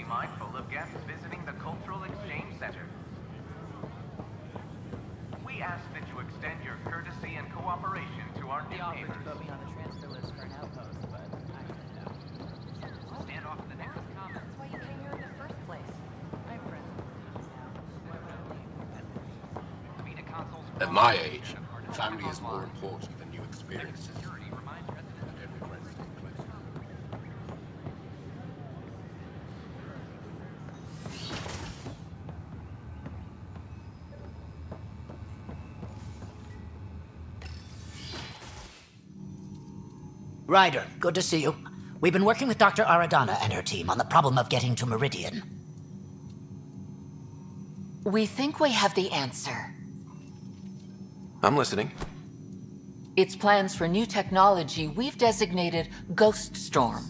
mindful of guests visiting the Cultural Exchange Center. We ask that you extend your courtesy and cooperation to our new The neighbors. offer to put me on the transfer list for an outpost, but I said no. Stand off in the nearest common. That's why you came here in the first place. I have friends. At my age, family is more important than new experiences. And every friend stay close. Ryder, good to see you. We've been working with Dr. Aradana and her team on the problem of getting to Meridian. We think we have the answer. I'm listening. It's plans for new technology we've designated Ghost Storm.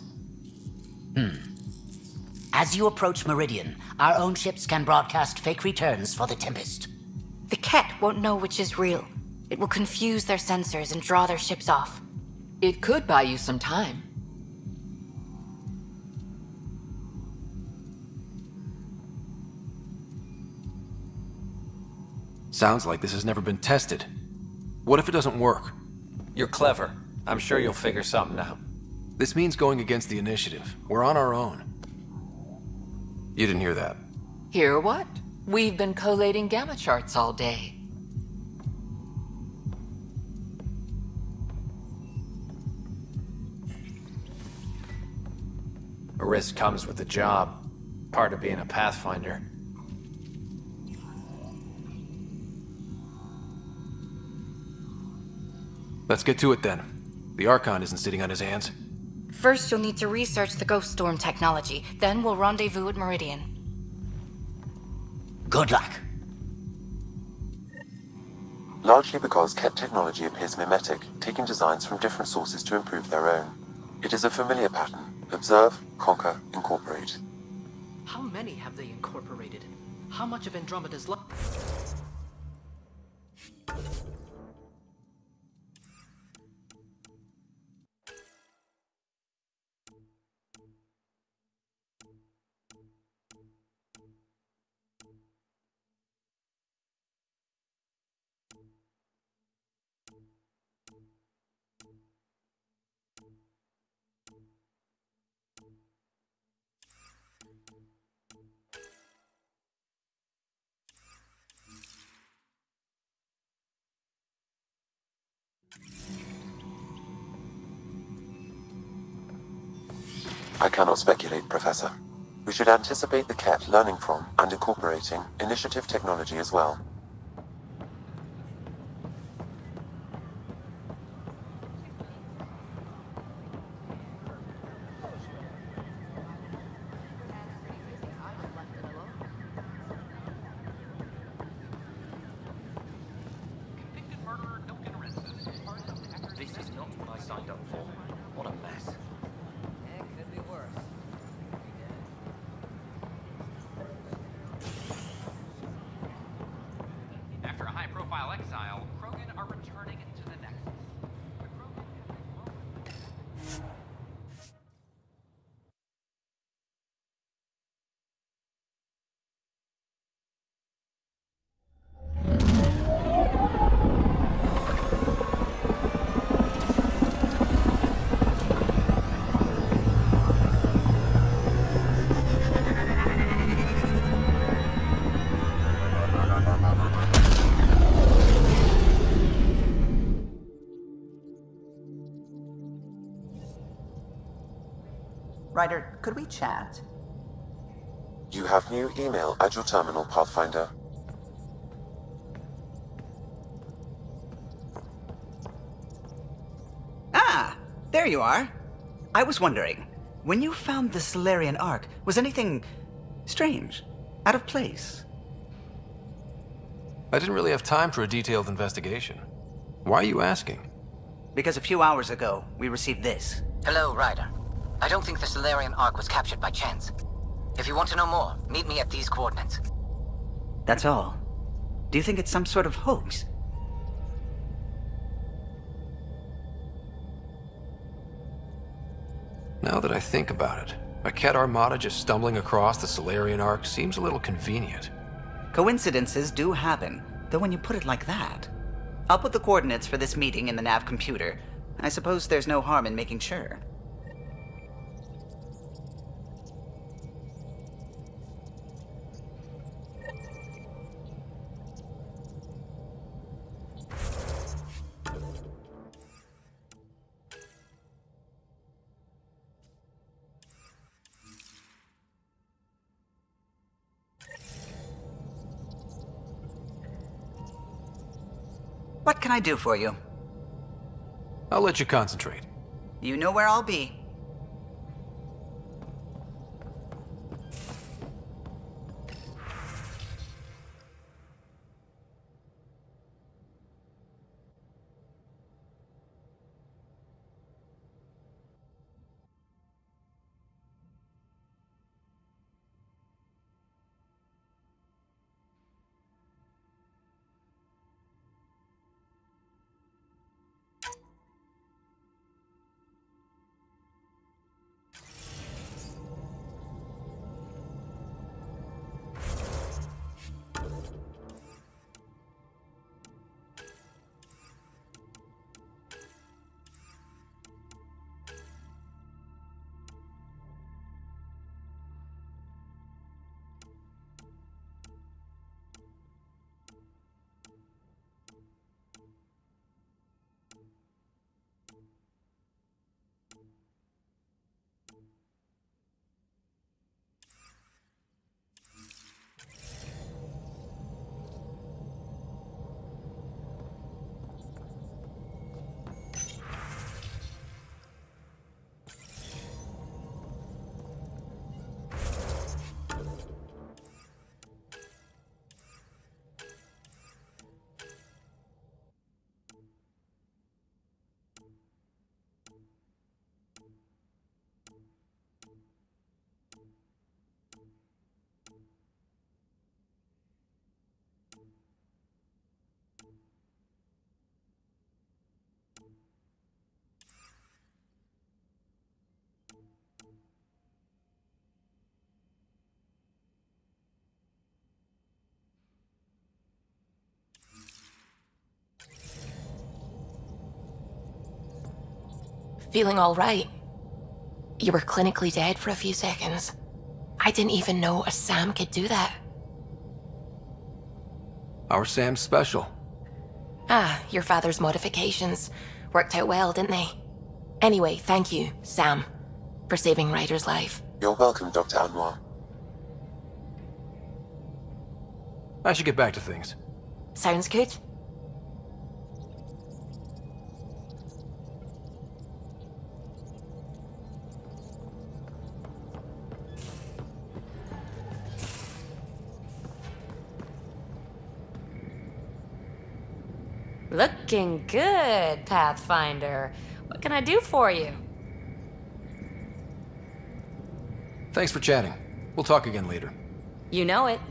As you approach Meridian, our own ships can broadcast fake returns for the Tempest. The Ket won't know which is real. It will confuse their sensors and draw their ships off. It could buy you some time. Sounds like this has never been tested. What if it doesn't work? You're clever. I'm sure you'll figure something out. This means going against the initiative. We're on our own. You didn't hear that. Hear what? We've been collating gamma charts all day. A risk comes with the job. Part of being a Pathfinder. Let's get to it then. The Archon isn't sitting on his hands. First, you'll need to research the Ghost Storm technology. Then we'll rendezvous at Meridian. Good luck. Largely because Ket technology appears mimetic, taking designs from different sources to improve their own. It is a familiar pattern. Observe, conquer, incorporate. How many have they incorporated? How much of Andromeda's left? I cannot speculate, Professor. We should anticipate the Ket learning from and incorporating initiative technology as well. Convicted murderer Milton Rensis. This is not what I signed up for. What a mess. It could be worse. After a high-profile exile, Krogan are returning to the Nexus. The Krogan Ryder, could we chat? You have new email at your terminal, Pathfinder. Ah, there you are. I was wondering, when you found the Solarian Ark, was anything strange, out of place? I didn't really have time for a detailed investigation. Why are you asking? Because a few hours ago, we received this. Hello, Ryder. I don't think the Solarian Ark was captured by chance. If you want to know more, meet me at these coordinates. That's all. Do you think it's some sort of hoax? Now that I think about it, A Ket armada just stumbling across the Solarian Arc seems a little convenient. Coincidences do happen, though when you put it like that. I'll put the coordinates for this meeting in the nav computer. I suppose there's no harm in making sure. What can I do for you? I'll let you concentrate. You know where I'll be. Feeling all right? You were clinically dead for a few seconds. I didn't even know a Sam could do that. Our Sam's special. Ah, your father's modifications. Worked out well, didn't they? Anyway, thank you, Sam, for saving Ryder's life. You're welcome, Dr. Anwar. I should get back to things. Sounds good. Looking good, Pathfinder. What can I do for you? Thanks for chatting. We'll talk again later. You know it.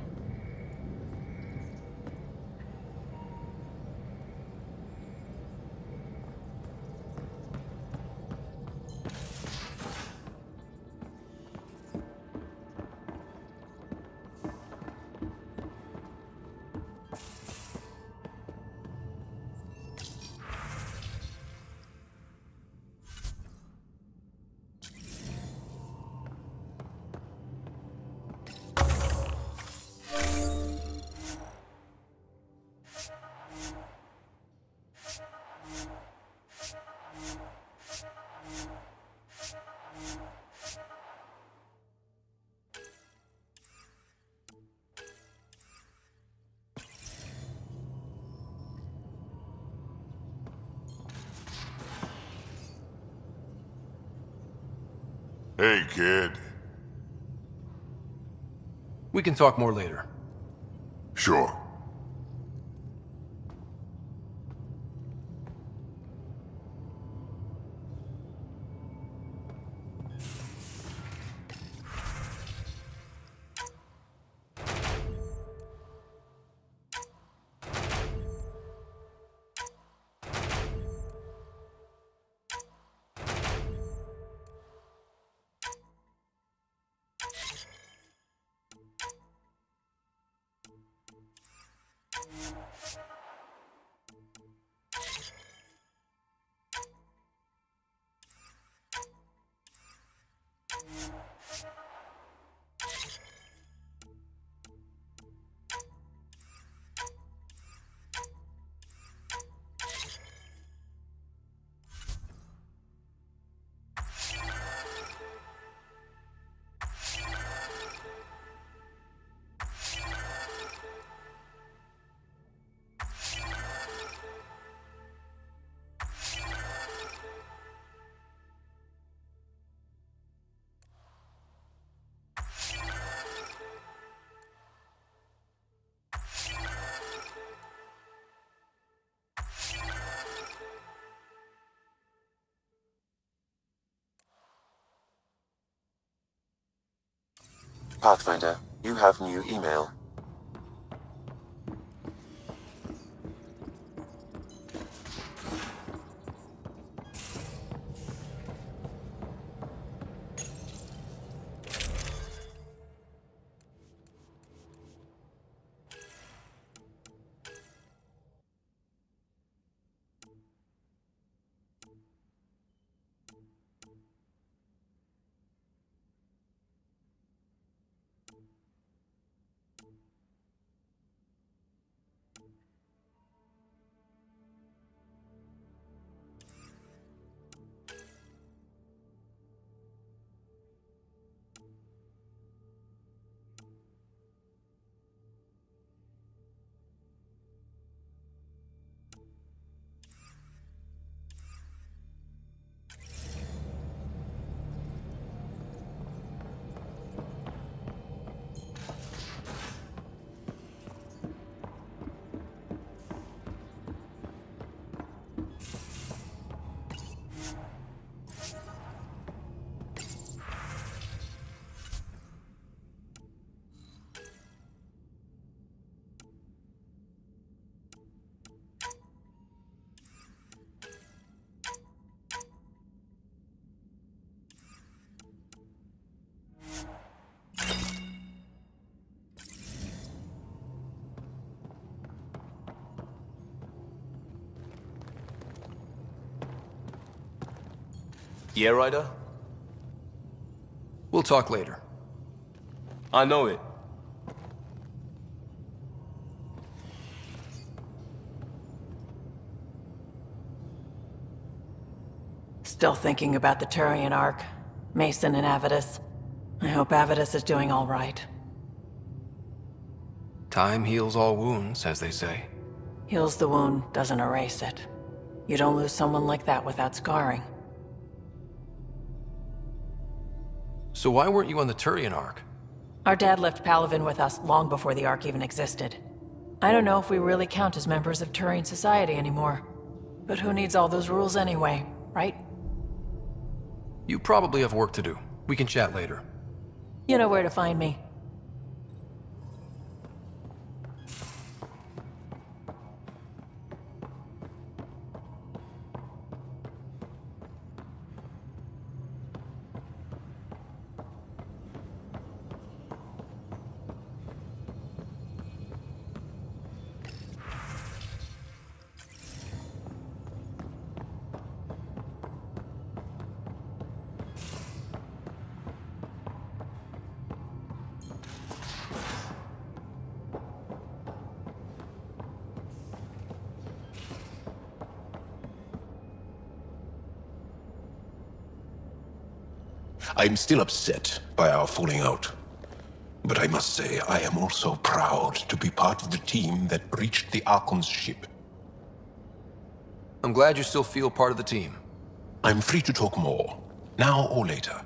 Hey, kid. We can talk more later. Sure. Pathfinder, you have new email. Yeah, Ryder? We'll talk later. I know it. Still thinking about the Turian Ark, Mason and Avidus. I hope Avidus is doing all right. Time heals all wounds, as they say. Heals the wound, doesn't erase it. You don't lose someone like that without scarring. So why weren't you on the Turian Ark? Our dad left Palaven with us long before the Ark even existed. I don't know if we really count as members of Turian society anymore. But who needs all those rules anyway, right? You probably have work to do. We can chat later. You know where to find me. I'm still upset by our falling out. But I must say, I am also proud to be part of the team that breached the Archon's ship. I'm glad you still feel part of the team. I'm free to talk more, now or later.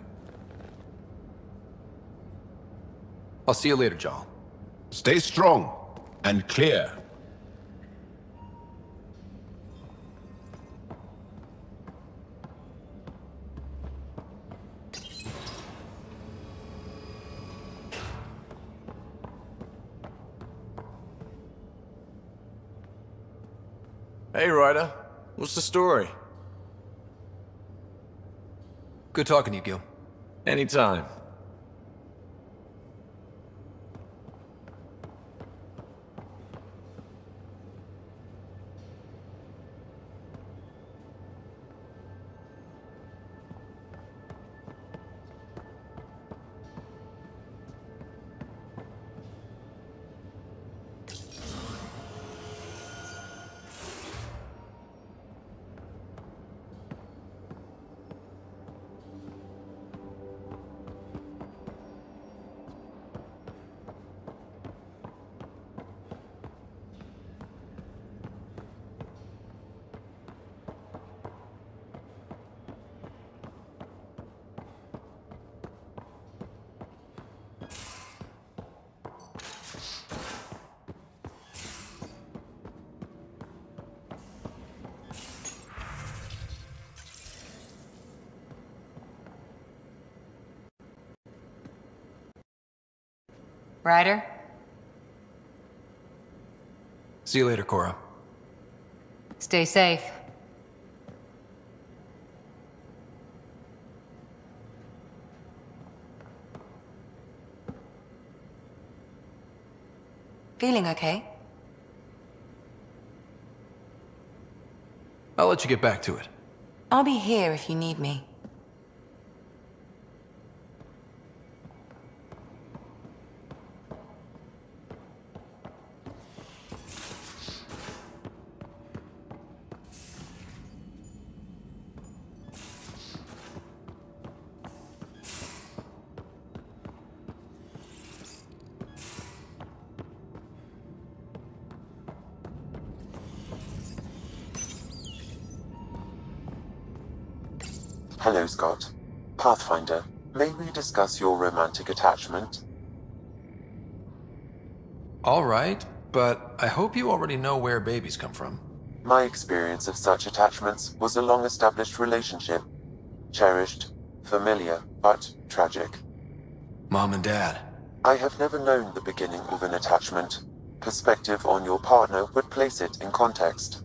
I'll see you later, Jarl. Stay strong and clear. Hey, Ryder. What's the story? Good talking to you, Gil. Anytime. Ryder? See you later, Cora. Stay safe. Feeling okay? I'll let you get back to it. I'll be here if you need me. Hello, Scott. Pathfinder, may we discuss your romantic attachment? All right, but I hope you already know where babies come from. My experience of such attachments was a long-established relationship. Cherished, familiar, but tragic. Mom and Dad. I have never known the beginning of an attachment. Perspective on your partner would place it in context.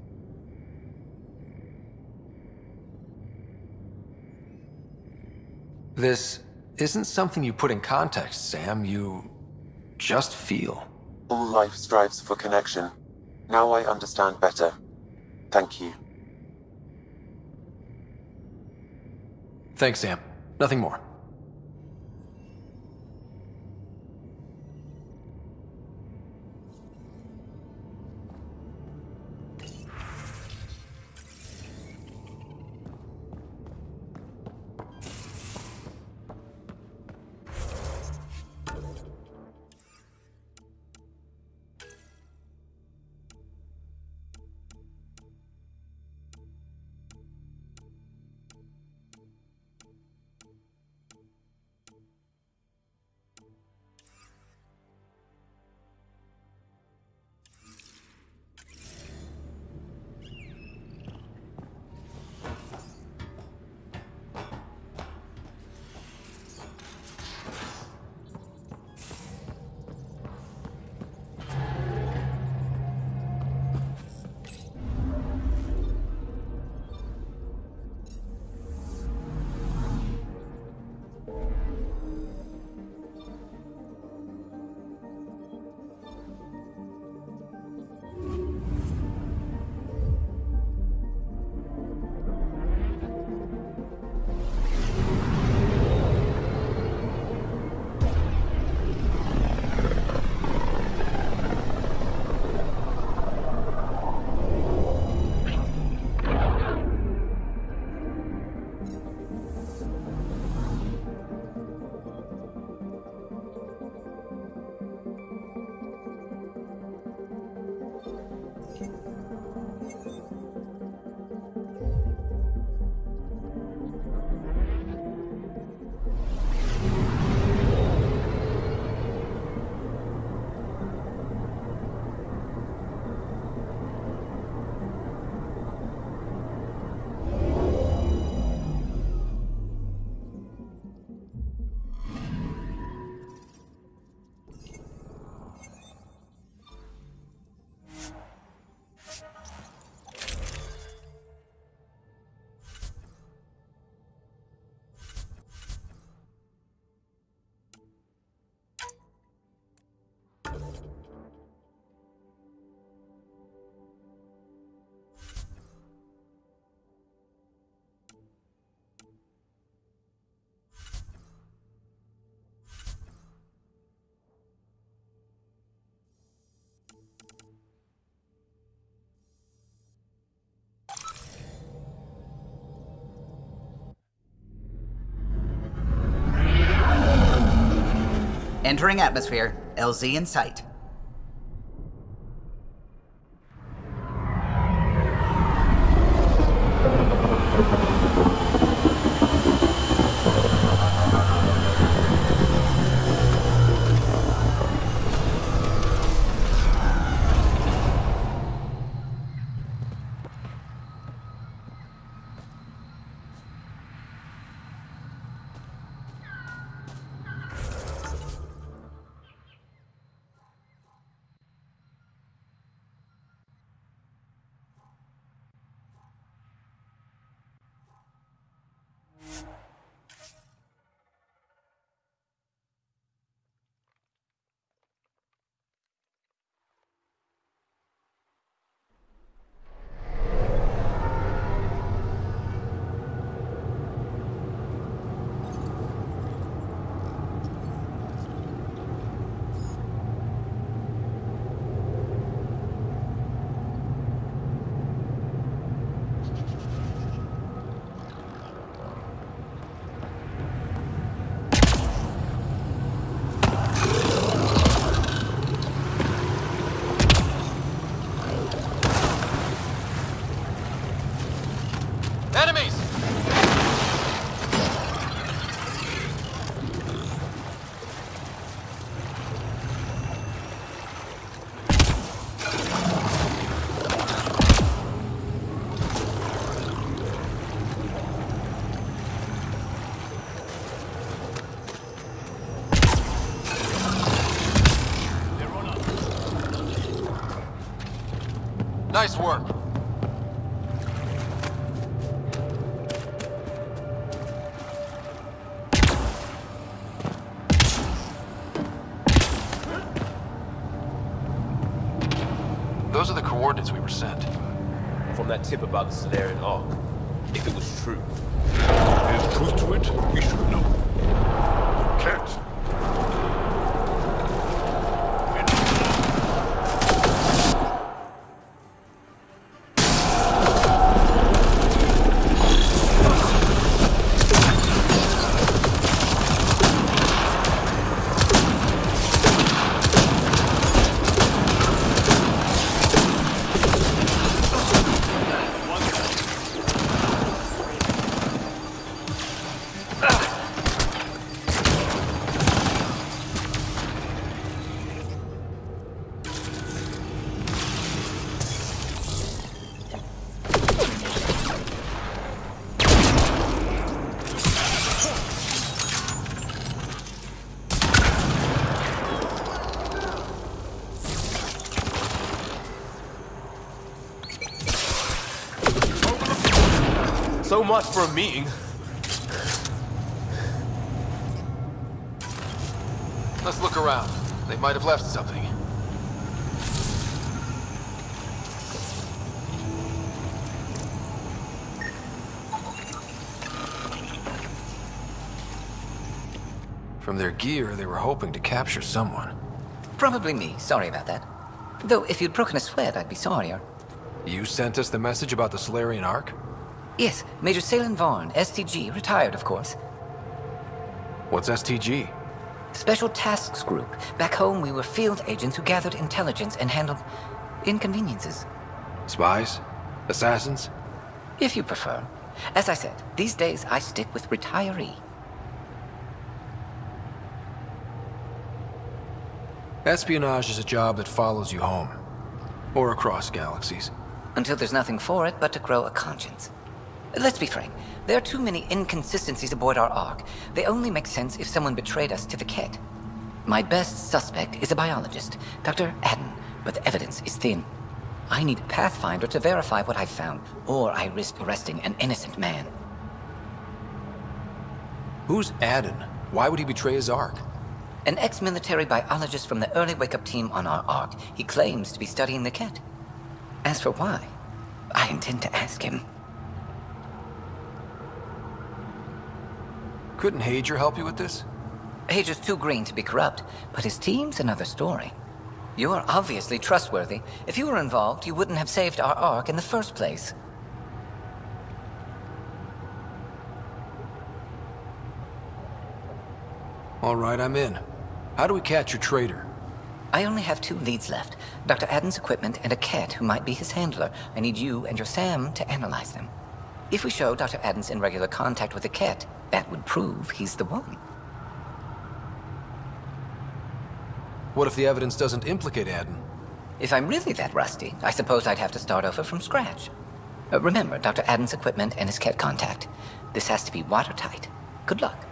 This isn't something you put in context, Sam. You just feel. All life strives for connection. Now I understand better. Thank you. Thanks, Sam. Nothing more. Entering atmosphere. LZ in sight. Enemies! Nice work. Those are the coordinates we were sent. From that tip about the Solarian Ark. If it was true. There's truth to it. We should know. Cat. So much for a meeting. Let's look around. They might have left something. From their gear, they were hoping to capture someone. Probably me. Sorry about that. Though, if you'd broken a sweat, I'd be sorrier. You sent us the message about the Solarian Ark? Yes, Major Salen Vaughn, STG, retired, of course. What's STG? Special Tasks Group. Back home, we were field agents who gathered intelligence and handled inconveniences. Spies? Assassins? If you prefer. As I said, these days I stick with retiree. Espionage is a job that follows you home. Or across galaxies. Until there's nothing for it but to grow a conscience. Let's be frank, there are too many inconsistencies aboard our Ark. They only make sense if someone betrayed us to the Ket. My best suspect is a biologist, Dr. Adden, but the evidence is thin. I need a Pathfinder to verify what I've found, or I risk arresting an innocent man. Who's Adden? Why would he betray his Ark? An ex-military biologist from the early wake-up team on our Ark. He claims to be studying the Ket. As for why, I intend to ask him. Couldn't Hager help you with this? Hager's too green to be corrupt, but his team's another story. You are obviously trustworthy. If you were involved, you wouldn't have saved our Ark in the first place. All right, I'm in. How do we catch your traitor? I only have 2 leads left. Dr. Adden's equipment and a Ket who might be his handler. I need you and your Sam to analyze them. If we show Dr. Adden's in regular contact with the Ket, that would prove he's the one. What if the evidence doesn't implicate Adden? If I'm really that rusty, I suppose I'd have to start over from scratch. Remember Dr. Adden's equipment and his Ket contact. This has to be watertight. Good luck.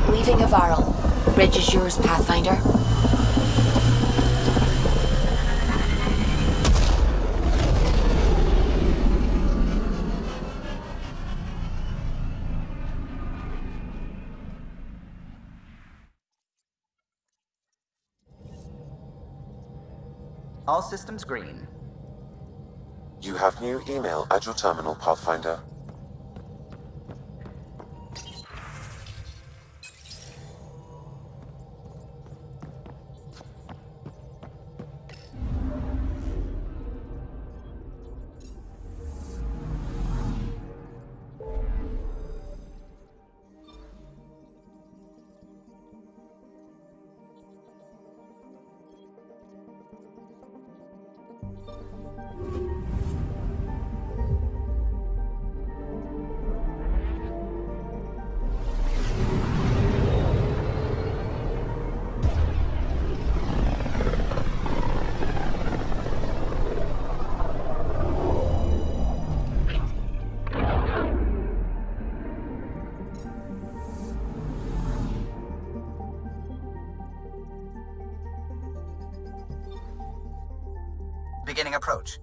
Leaving Avarl. Bridge is yours, Pathfinder. All systems green. You have new email at your terminal, Pathfinder. Beginning approach.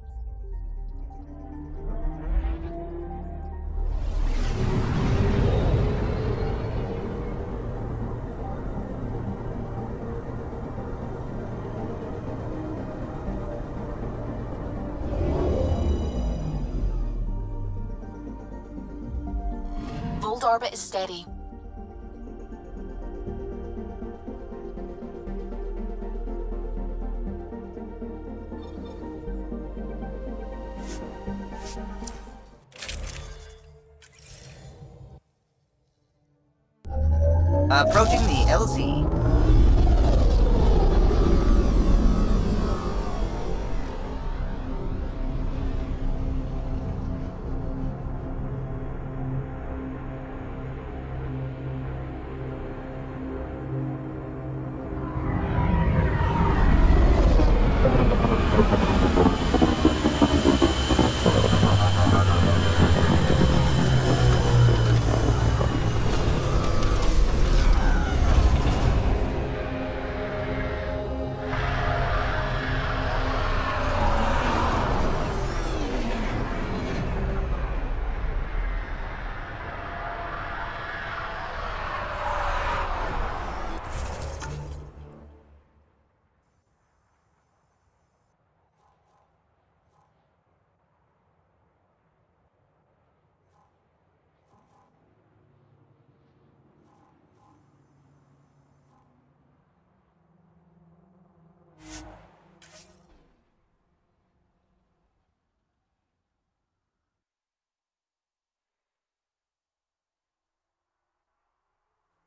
Volt orbit is steady. Approaching the LZ.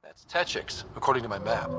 That's Techix, according to my map.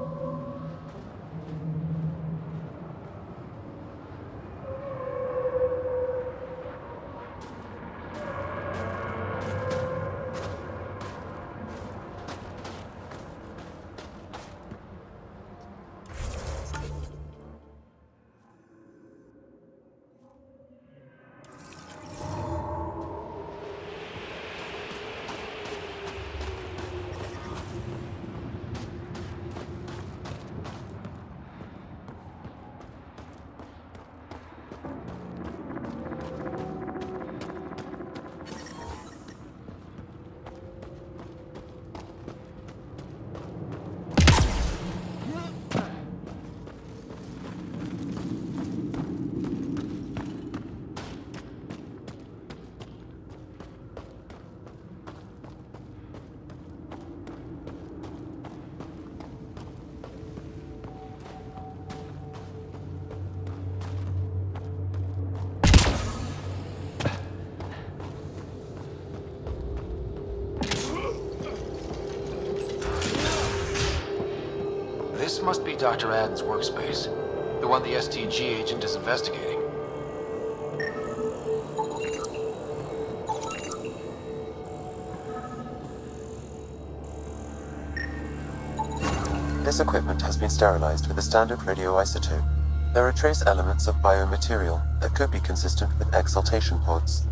This must be Dr. Aden's workspace, the one the STG agent is investigating. This equipment has been sterilized with a standard radioisotope. There are trace elements of biomaterial that could be consistent with exaltation pods.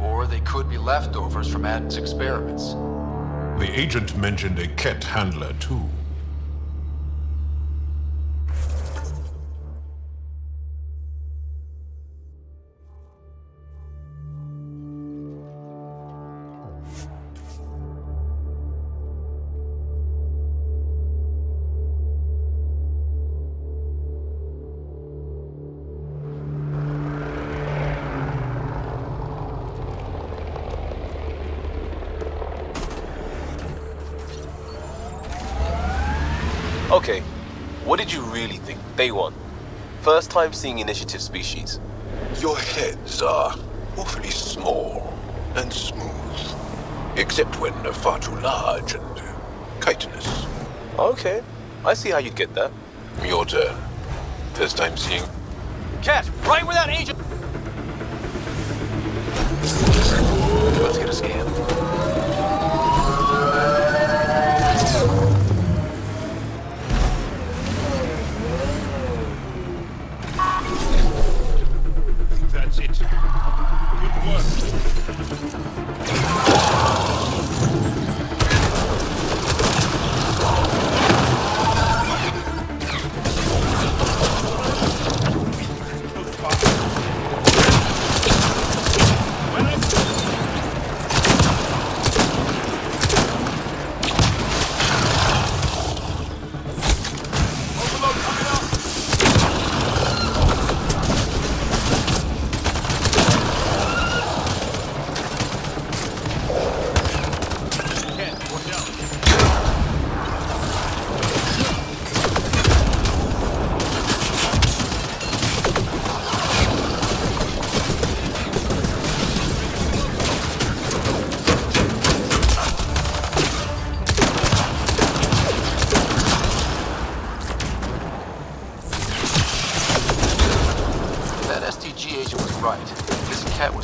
Or they could be leftovers from Aden's experiments. The agent mentioned a Ket handler, too. Okay, what did you really think? Day one. First time seeing initiative species. Your heads are awfully small and smooth, except when far too large and chitinous. Okay, I see how you'd get that. Your turn. First time seeing... Cat, right where that agent... Let's get a scan. That's it. Good work.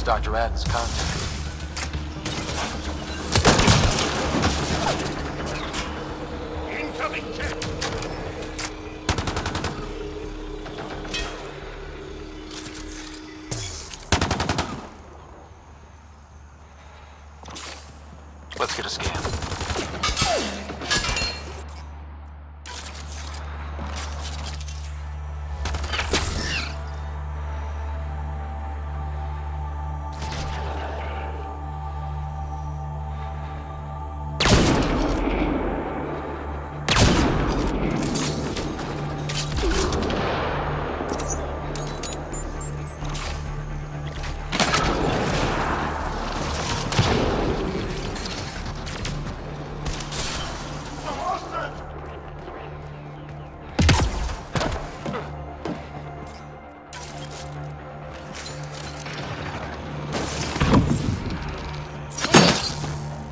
Dr. Adden's contact. Incoming check. Let's get a scan.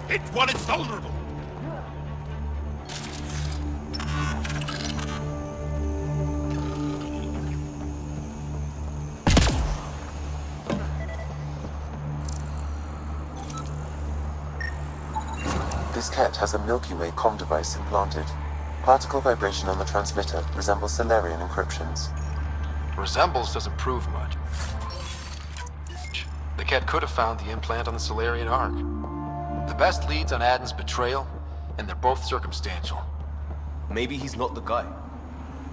Hit while it's vulnerable. This cat has a Milky Way comm device implanted. Particle vibration on the transmitter resembles Solarian encryptions. Resembles doesn't prove much. The cat could have found the implant on the Solarian Ark. The best leads on Adden's betrayal, and they're both circumstantial. Maybe he's not the guy.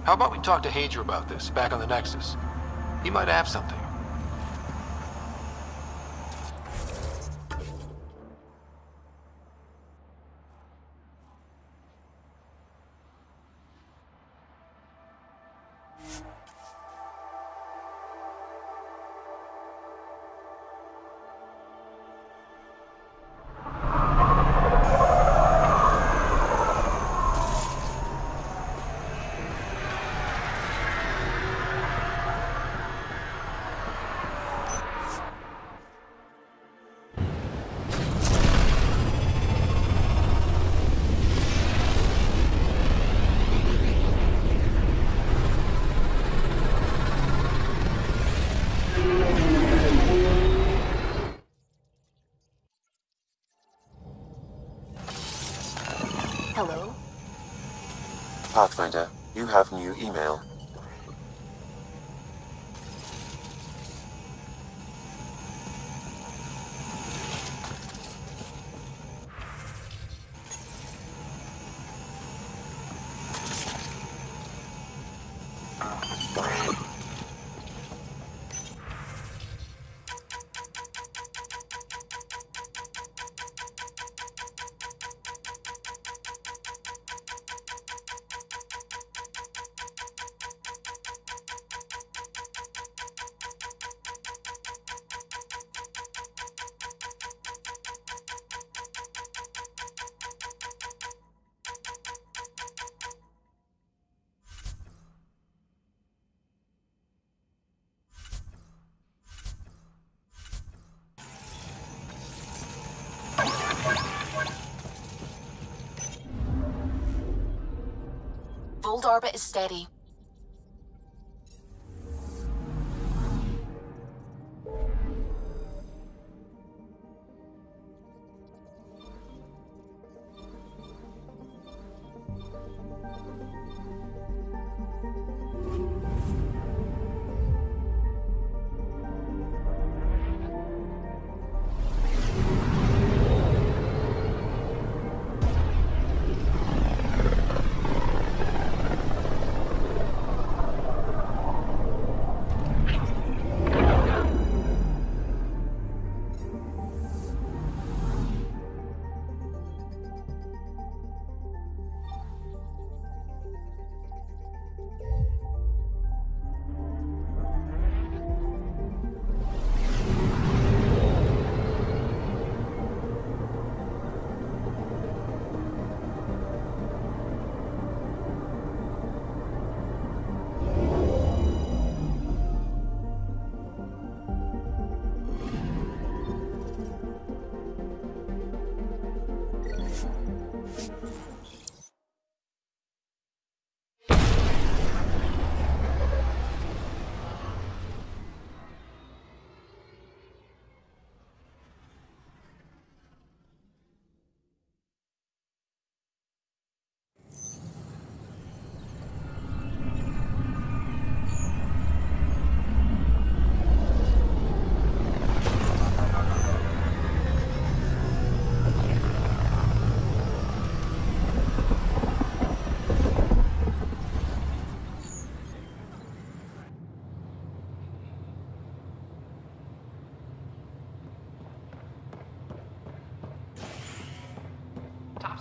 How about we talk to Hager about this, back on the Nexus? He might have something. Hello? Pathfinder, you have new email. orbit is steady.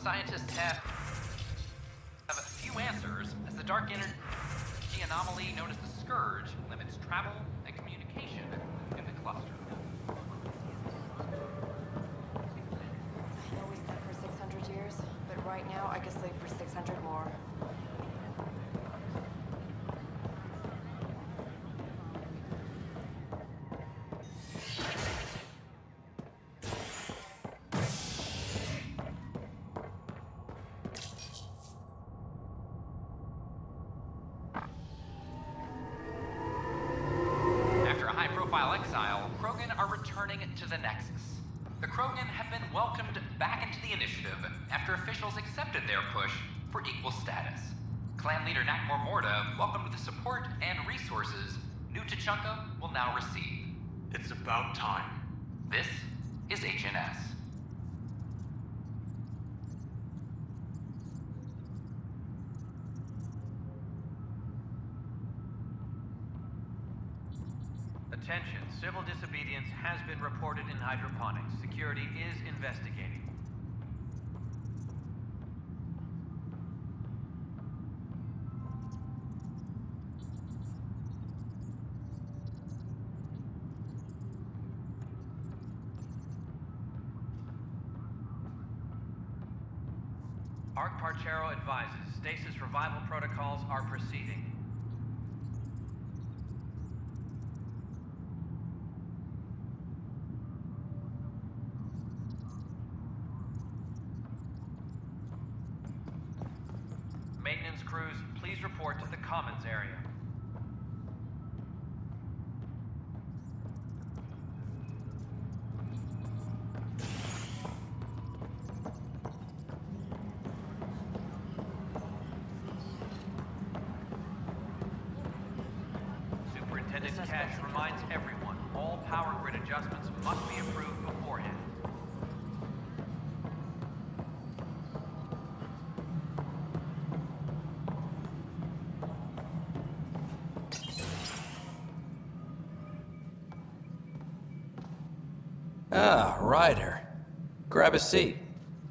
Scientists have a few answers, as the dark energy anomaly known as the Scourge limits travel and communication in the cluster. I know we slept for 600 years, but right now I could sleep for 600 more. Exile, Krogan are returning to the Nexus. The Krogan have been welcomed back into the initiative after officials accepted their push for equal status. Clan leader Nakmor Morda welcomed the support and resources New Tachanka will now receive. It's about time. This is HNS. Attention, civil disobedience has been reported in hydroponics. Security is investigating. Arc Parchero advises stasis revival protocols are proceeding. Maintenance crews, please report to the Commons area. Superintendent Cash reminds everyone all power grid adjustments must be approved beforehand. Ah, Ryder. Grab a seat.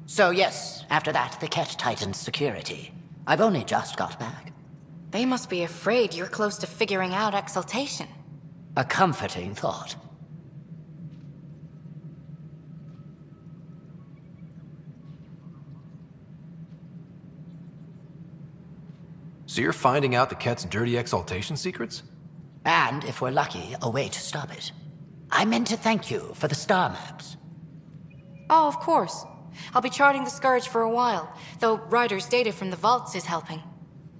So yes, after that, the Ket tightened security. I've only just got back. They must be afraid you're close to figuring out exaltation. A comforting thought. So you're finding out the Ket's dirty exaltation secrets? And, if we're lucky, a way to stop it. I meant to thank you for the star maps. Oh, of course. I'll be charting the Scourge for a while, though Ryder's data from the vaults is helping.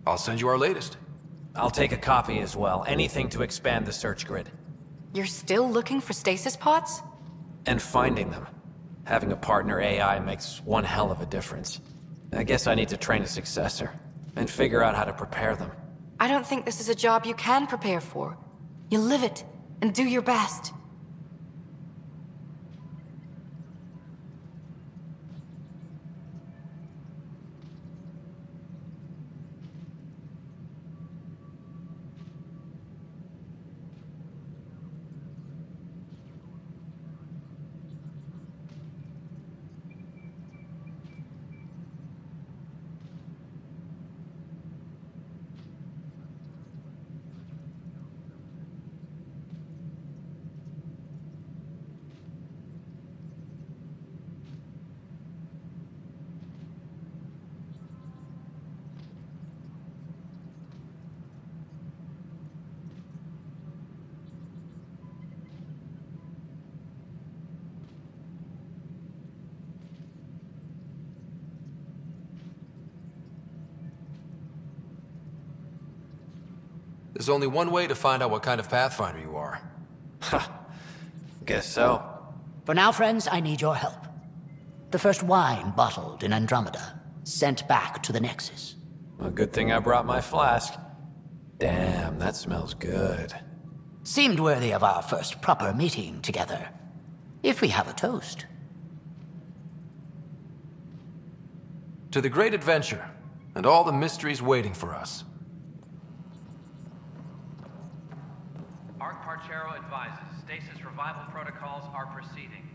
I'll send you our latest. I'll take a copy as well. Anything to expand the search grid. You're still looking for stasis pods? And finding them. Having a partner AI makes one hell of a difference. I guess I need to train a successor, and figure out how to prepare them. I don't think this is a job you can prepare for. You live it, and do your best. There's only one way to find out what kind of Pathfinder you are. Guess so. For now, friends, I need your help. The first wine bottled in Andromeda, sent back to the Nexus. A good thing I brought my flask. Damn, that smells good. Seemed worthy of our first proper meeting together. If we have a toast. To the great adventure, and all the mysteries waiting for us. Parchero advises stasis revival protocols are proceeding.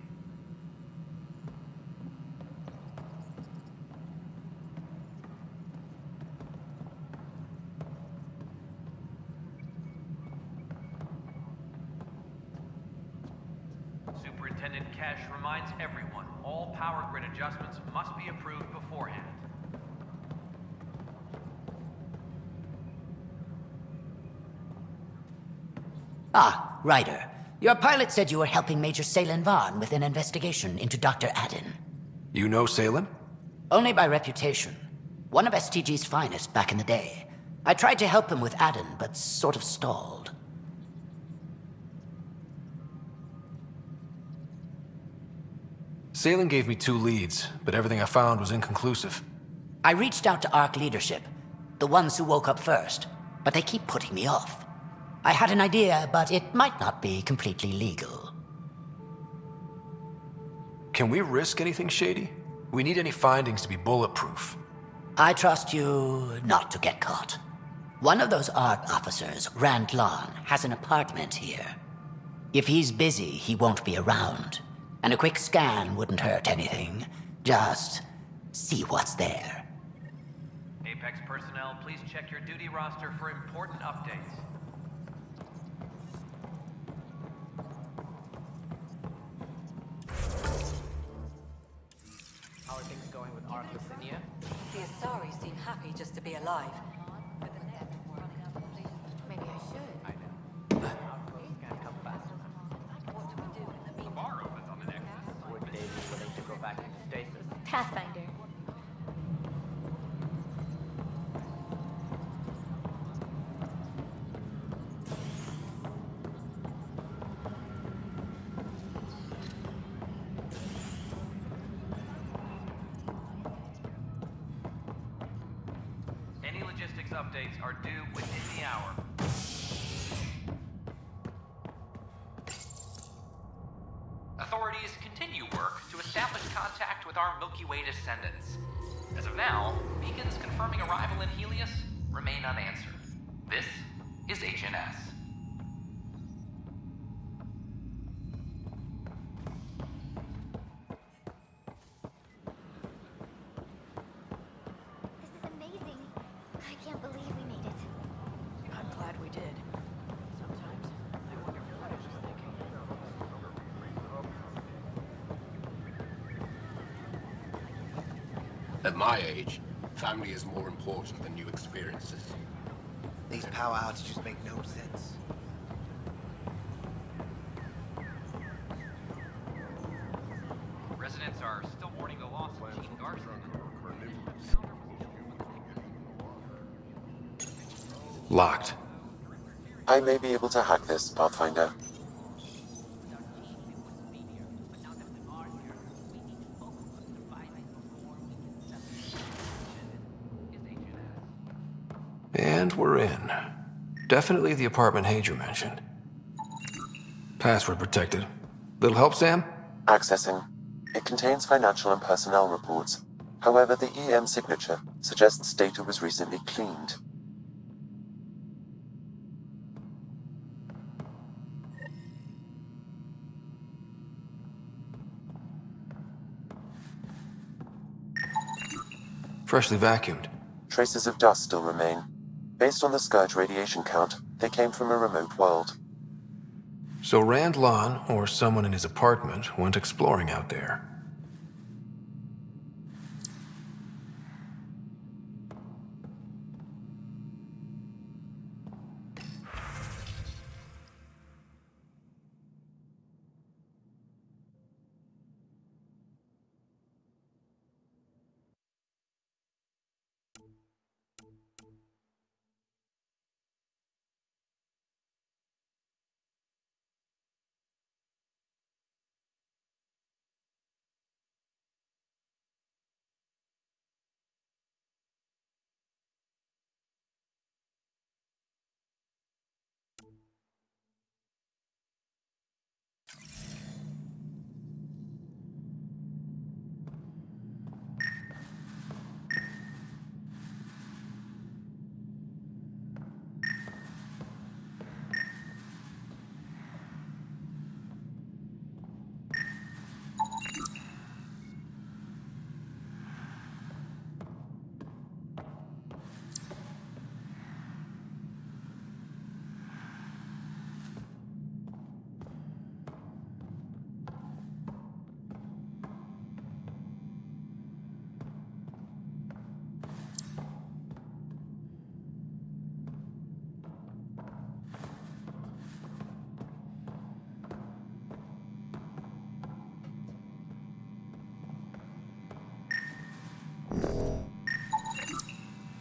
Superintendent Kesh reminds everyone all power grid adjustments must be approved beforehand. Ah, Ryder. Your pilot said you were helping Major Salen Vaughn with an investigation into Dr. Adden. You know Salen? Only by reputation. One of STG's finest back in the day. I tried to help him with Adden, but sort of stalled. Salen gave me 2 leads, but everything I found was inconclusive. I reached out to ARC leadership, the ones who woke up first, but they keep putting me off. I had an idea, but it might not be completely legal. Can we risk anything shady? We need any findings to be bulletproof. I trust you not to get caught. One of those ARC officers, Rand Lon, has an apartment here. If he's busy, he won't be around. And a quick scan wouldn't hurt anything. Just see what's there. Apex personnel, please check your duty roster for important updates. How are things going with Ark Bithynia? The Asari seem happy just to be alive. Maybe I should. I know. What do we do in the meantime? The bar opens on the Nexus. Would they be willing to go back into stasis? Pathfinder. Any logistics updates are due within the hour. Authorities continue work to establish contact with our Milky Way descendants. As of now, beacons confirming arrival in Helios remain unanswered. This is HNS. This is amazing. I can't believe we made it. I'm glad we did. Sometimes I wonder what I was thinking. At my age, family is more important than new experiences. These power outages make no sense. Residents are still mourning the loss of Chief Garson. Locked. I may be able to hack this, Pathfinder. And we're in. Definitely the apartment Hager mentioned. Password protected. Little help, Sam? Accessing. It contains financial and personnel reports. However, the EM signature suggests data was recently cleaned. Freshly vacuumed. Traces of dust still remain. Based on the Scourge radiation count, they came from a remote world. So Rand Lon, or someone in his apartment, went exploring out there.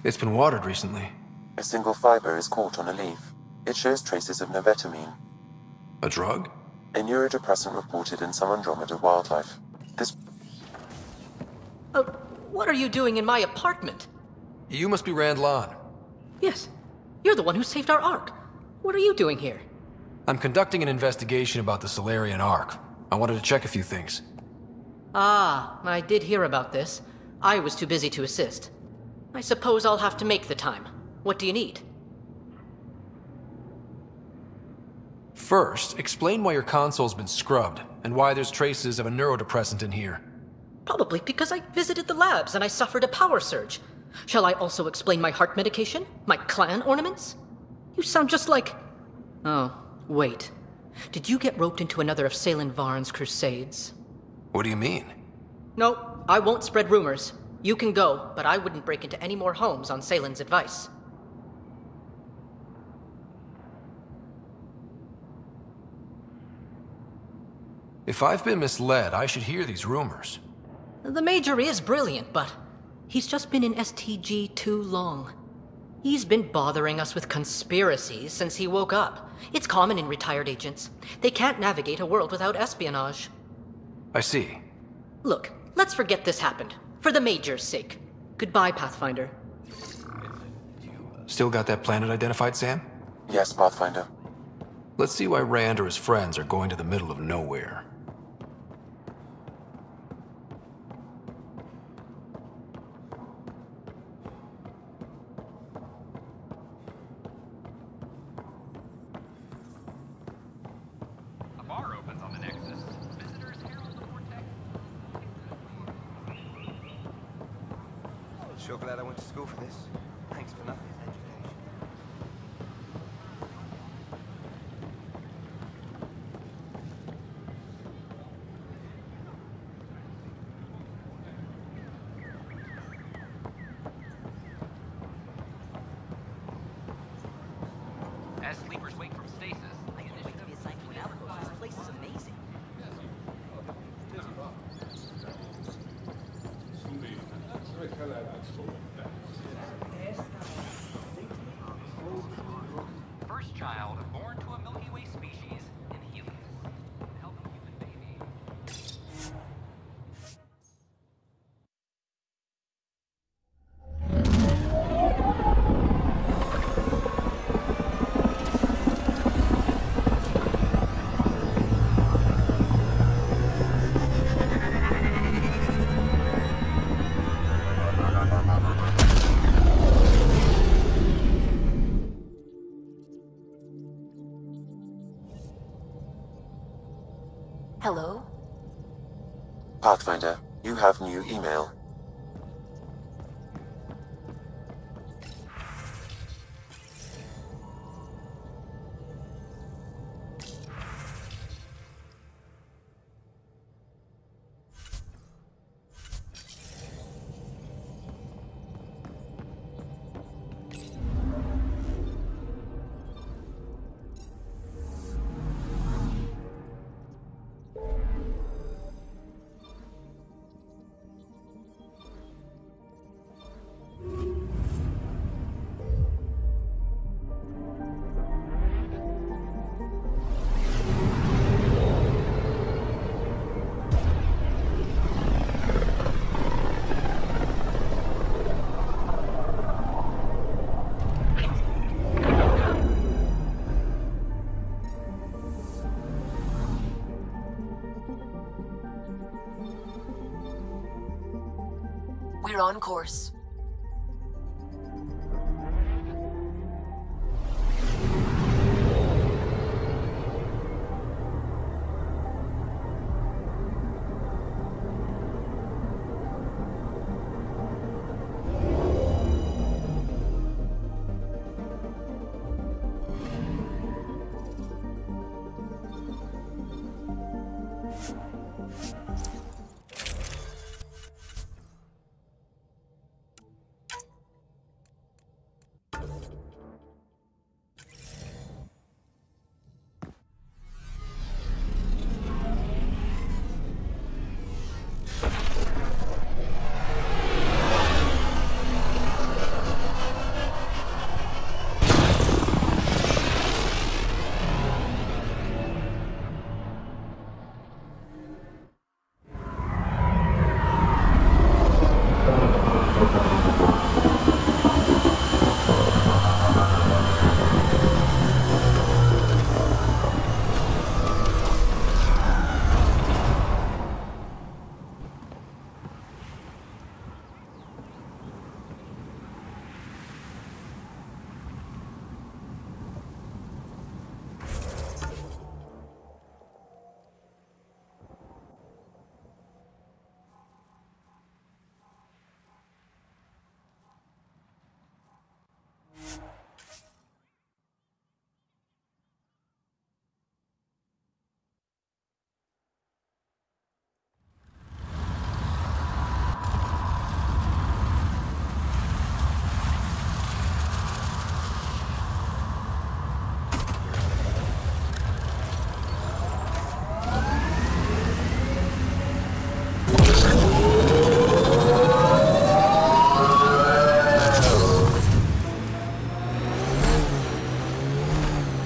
It's been watered recently. A single fiber is caught on a leaf. It shows traces of novetamine. A drug? A neurodepressant reported in some Andromeda wildlife. This... What are you doing in my apartment? You must be Rand Lon. Yes. You're the one who saved our Ark. What are you doing here? I'm conducting an investigation about the Solarian Ark. I wanted to check a few things. Ah, I did hear about this. I was too busy to assist. I suppose I'll have to make the time. What do you need? First, explain why your console's been scrubbed, and why there's traces of a neurodepressant in here. Probably because I visited the labs and I suffered a power surge. Shall I also explain my heart medication? My clan ornaments? You sound just like... Oh, wait. Did you get roped into another of Salen Varn's crusades? What do you mean? No, I won't spread rumors. You can go, but I wouldn't break into any more homes on Salen's advice. If I've been misled, I should hear these rumors. The Major is brilliant, but he's just been in STG too long. He's been bothering us with conspiracies since he woke up. It's common in retired agents. They can't navigate a world without espionage. I see. Look, let's forget this happened. For the Major's sake. Goodbye, Pathfinder. Still got that planet identified, Sam? Yes, Pathfinder. Let's see why Rand or his friends are going to the middle of nowhere. A bar opens on the Nexus. Visitors herald the vortex. Sure glad I went to school for this. Thanks for nothing. As sleepers wake from stasis, the initiative is This place is amazing. Hello? Pathfinder, you have new email. We're on course.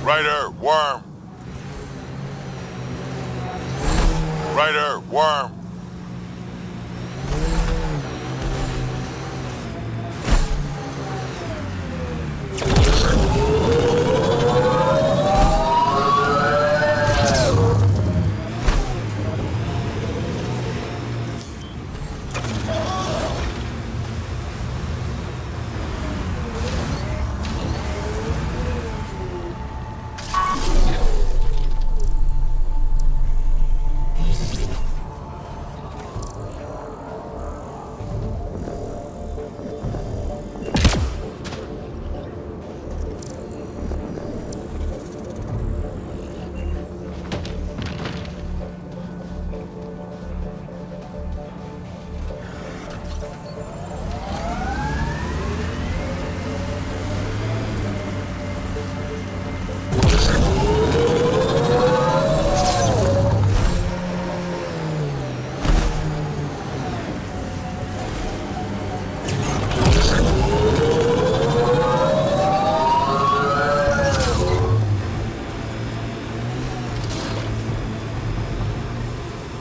Ryder, worm! Ryder, worm!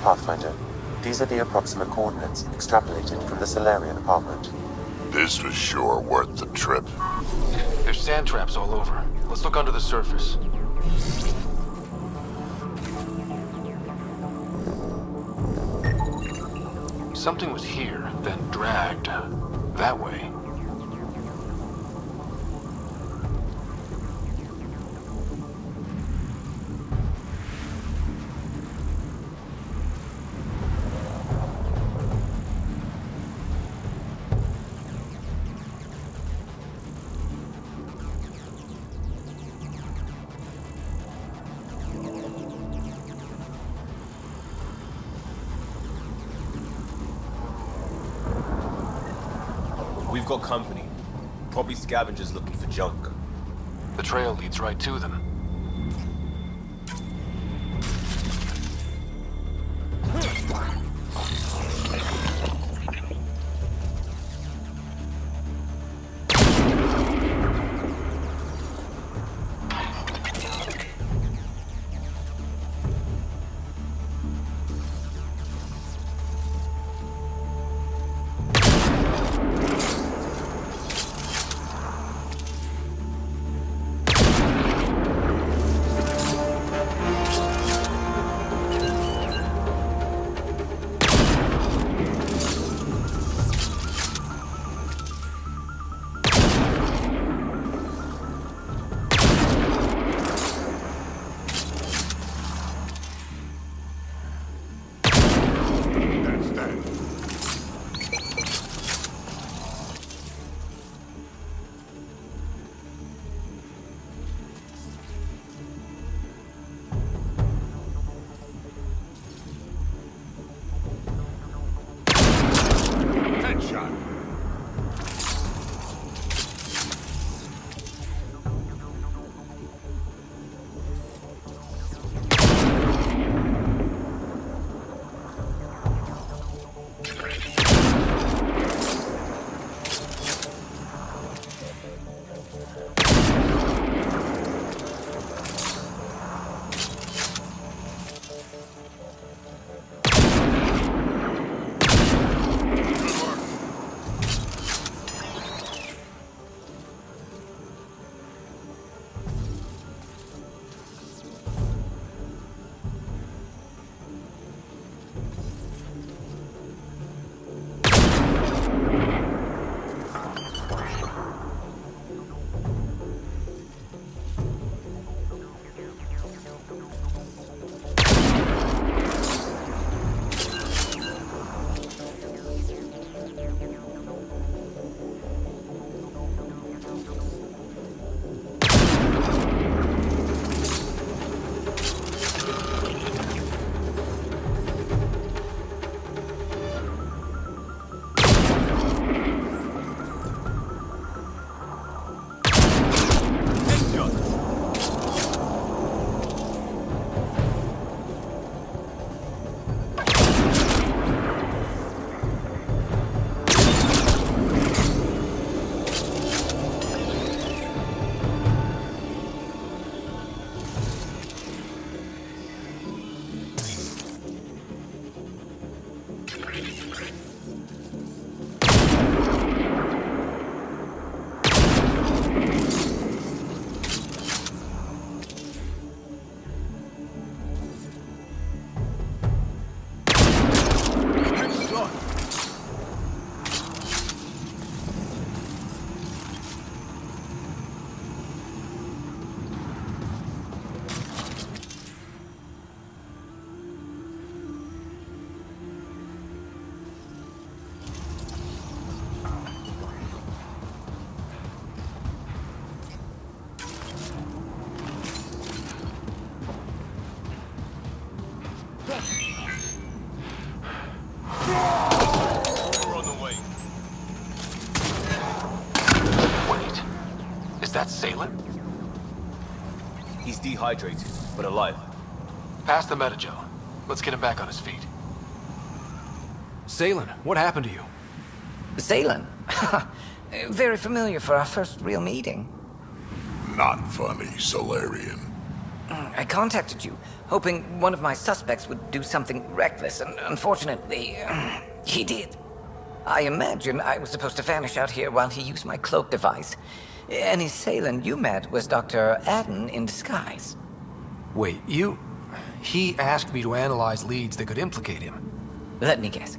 Pathfinder, these are the approximate coordinates extrapolated from the Solarian apartment. This was sure worth the trip. There's sand traps all over. Let's look under the surface. Something was here, then dragged. That way. we've got company. Probably scavengers looking for junk. The trail leads right to them. He's dehydrated, but alive. Pass the Metagel. Let's get him back on his feet. Salen, what happened to you? Salen? Very familiar for our first real meeting. Not funny, Solarian. I contacted you, hoping one of my suspects would do something reckless, and unfortunately, he did. I imagine I was supposed to vanish out here while he used my cloak device. Any Salen you met was Dr. Adden in disguise. Wait, He asked me to analyze leads that could implicate him. Let me guess.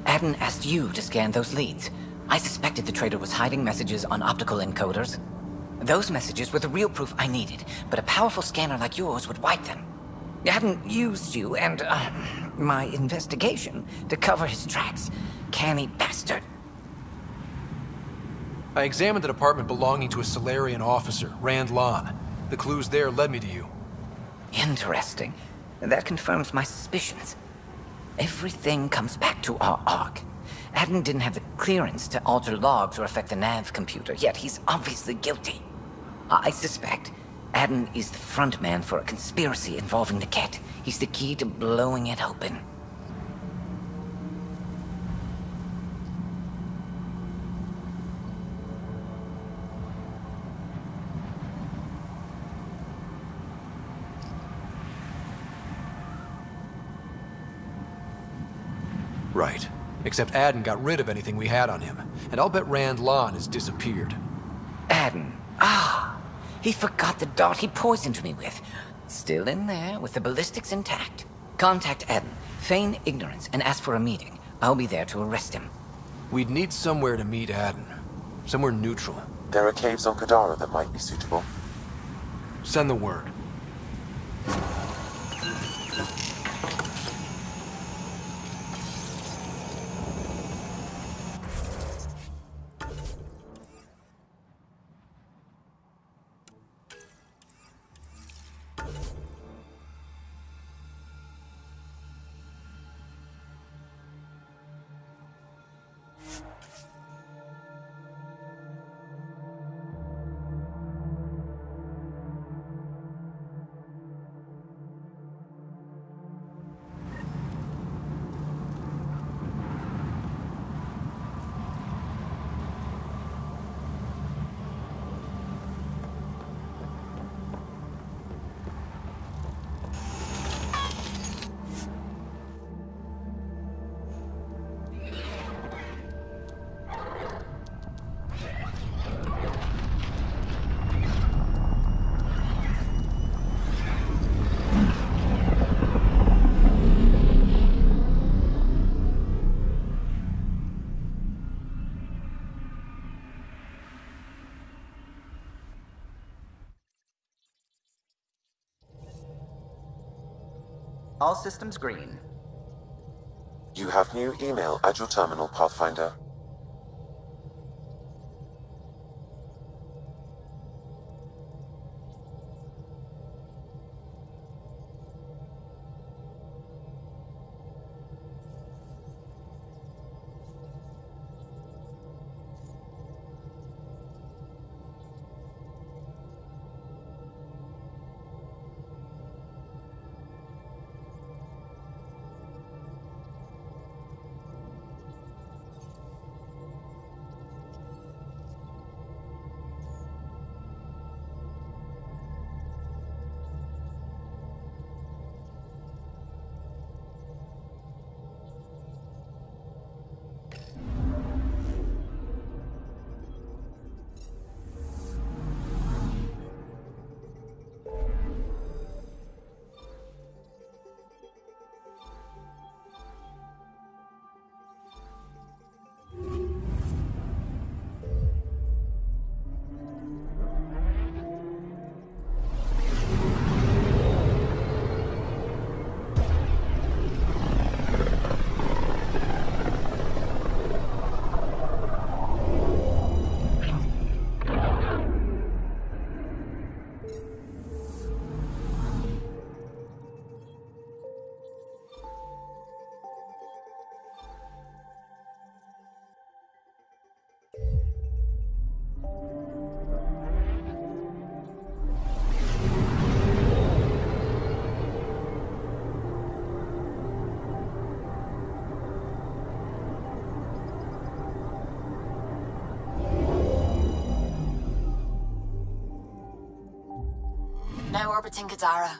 Adden asked you to scan those leads. I suspected the traitor was hiding messages on optical encoders. Those messages were the real proof I needed, but a powerful scanner like yours would wipe them. Adden used you and, my investigation to cover his tracks. Canny bastard. I examined an apartment belonging to a Solarian officer, Rand Lan. The clues there led me to you. Interesting. That confirms my suspicions. Everything comes back to our arc. Adden didn't have the clearance to alter logs or affect the nav computer, yet he's obviously guilty. I suspect Aden is the front man for a conspiracy involving the Ket. He's the key to blowing it open. Right. Except Aden got rid of anything we had on him, and I'll bet Rand Lon has disappeared. Aden. Ah! He forgot the dart he poisoned me with. Still in there, with the ballistics intact. Contact Aden, feign ignorance, and ask for a meeting. I'll be there to arrest him. We'd need somewhere to meet Aden. Somewhere neutral. There are caves on Kadara that might be suitable. Send the word. All systems green. You have new email at your terminal, Pathfinder. Now orbiting Kadara.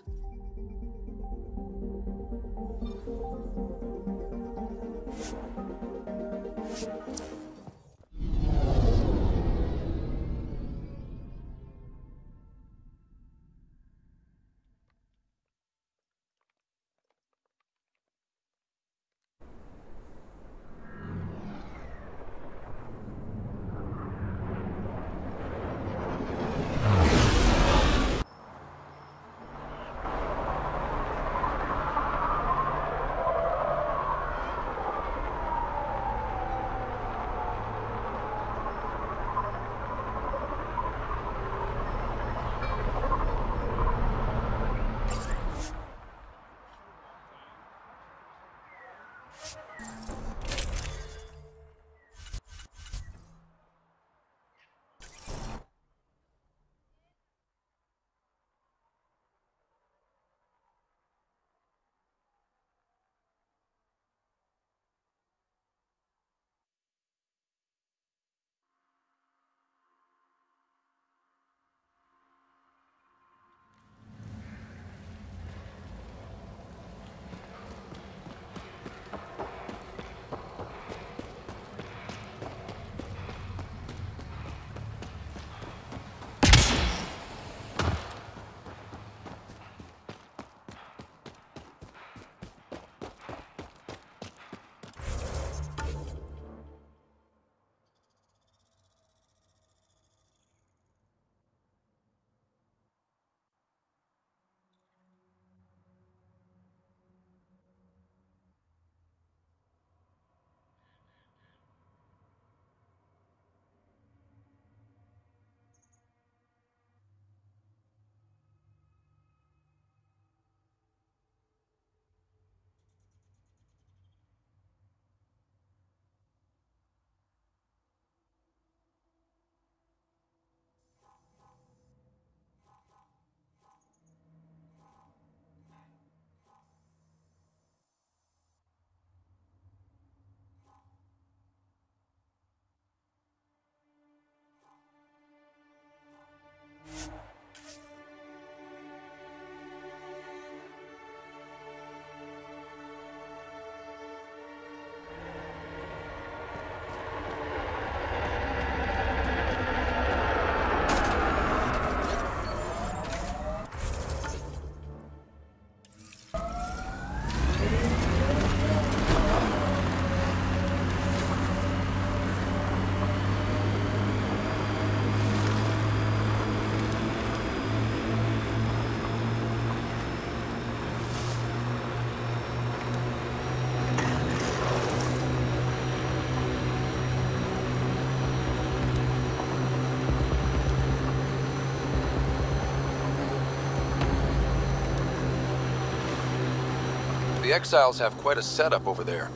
The Exiles have quite a setup over there.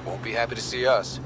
Won't be happy to see us.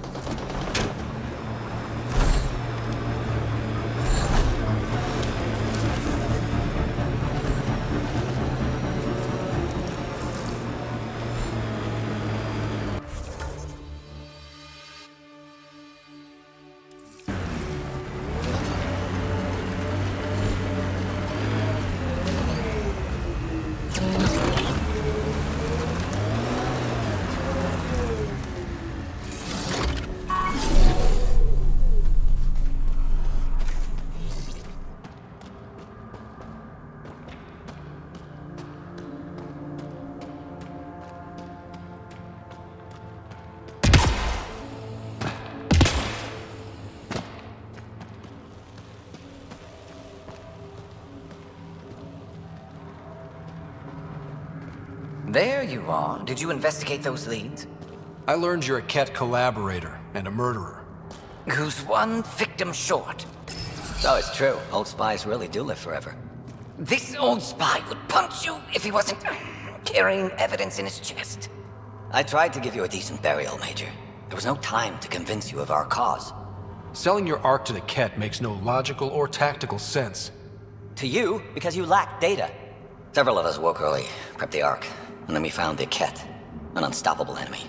There you are. Did you investigate those leads? I learned you're a Ket collaborator and a murderer. Who's one victim short? So it's true. Old spies really do live forever. This old spy would punch you if he wasn't carrying evidence in his chest. I tried to give you a decent burial, Major. There was no time to convince you of our cause. Selling your Ark to the Ket makes no logical or tactical sense. To you, because you lack data. Several of us woke early, prepped the Ark, and then we found the Ket, an unstoppable enemy.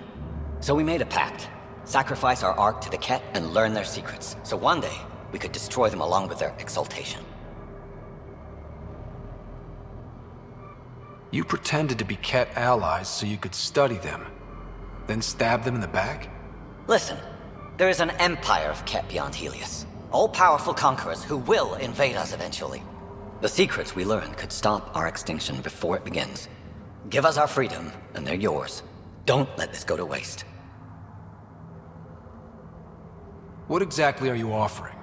So we made a pact. Sacrifice our Ark to the Ket and learn their secrets, so one day we could destroy them along with their exaltation. You pretended to be Ket allies so you could study them, then stab them in the back? Listen, there is an empire of Ket beyond Helios. All-powerful conquerors who will invade us eventually. The secrets we learn could stop our extinction before it begins. Give us our freedom, and they're yours. Don't let this go to waste. What exactly are you offering?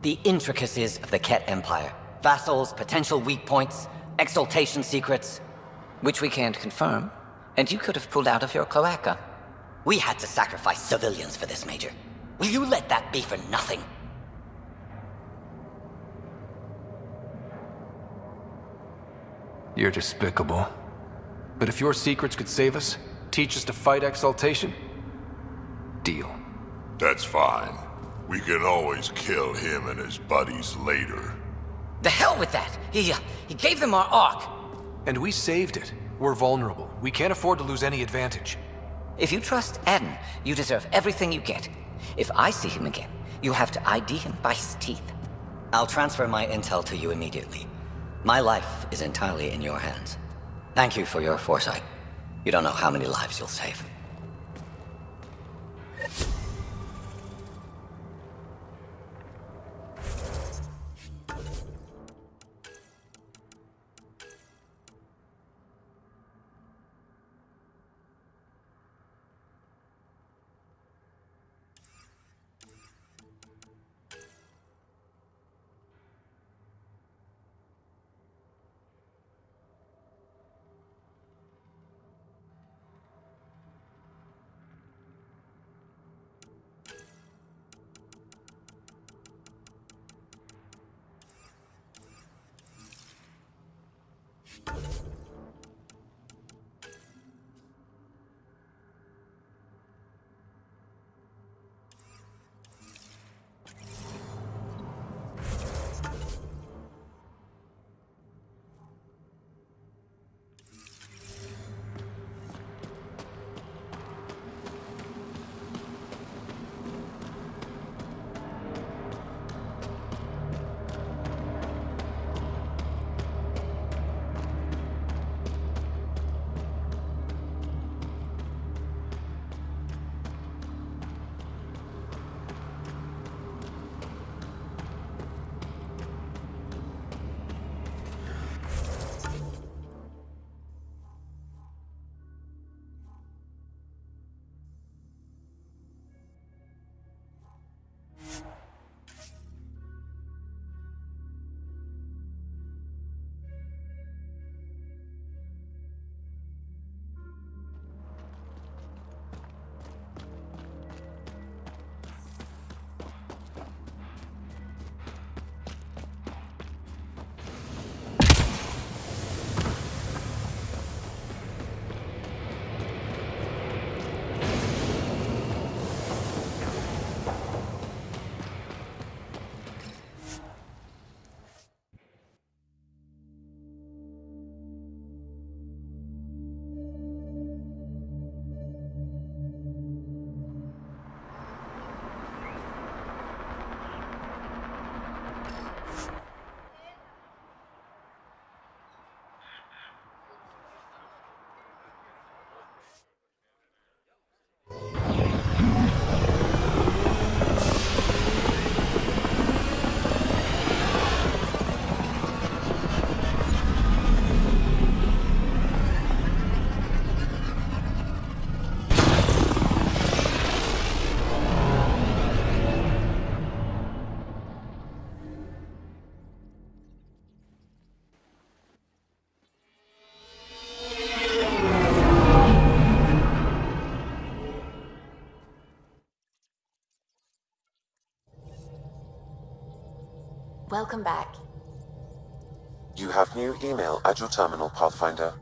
The intricacies of the Ket Empire. Vassals, potential weak points, exaltation secrets. Which we can't confirm, and you could have pulled out of your cloaca. We had to sacrifice civilians for this, Major. Will you let that be for nothing? You're despicable. But if your secrets could save us, teach us to fight exaltation, deal. That's fine. We can always kill him and his buddies later. The hell with that! He gave them our Ark. And we saved it. We're vulnerable. We can't afford to lose any advantage. If you trust Eden, you deserve everything you get. If I see him again, you'll have to ID him by his teeth. I'll transfer my intel to you immediately. My life is entirely in your hands. Thank you for your foresight. You don't know how many lives you'll save. Welcome back. You have new email at your terminal, Pathfinder.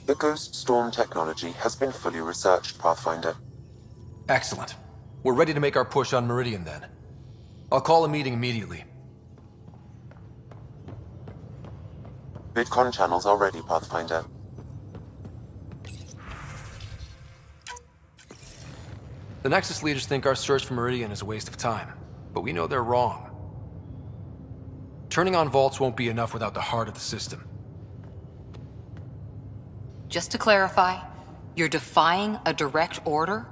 The Ghost Storm technology has been fully researched, Pathfinder. Excellent. We're ready to make our push on Meridian then. I'll call a meeting immediately. VidCon channels are ready, Pathfinder. The Nexus leaders think our search for Meridian is a waste of time, but we know they're wrong. Turning on vaults won't be enough without the heart of the system. Just to clarify, you're defying a direct order?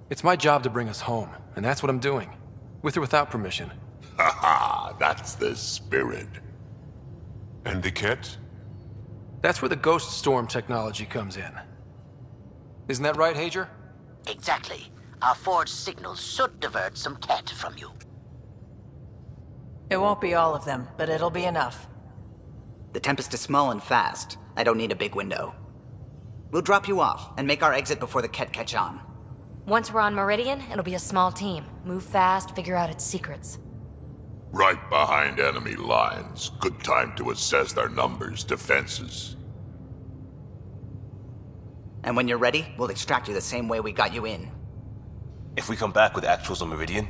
It's my job to bring us home, and that's what I'm doing. With or without permission. Haha, that's the spirit. And the cat? That's where the Ghost Storm technology comes in. Isn't that right, Hager? Exactly. Our forged signals should divert some cat from you. It won't be all of them, but it'll be enough. The Tempest is small and fast. I don't need a big window. We'll drop you off and make our exit before the cat catch on. Once we're on Meridian, it'll be a small team. Move fast, figure out its secrets. Right behind enemy lines. Good time to assess their numbers, defenses. And when you're ready, we'll extract you the same way we got you in. If we come back with actuals on Meridian,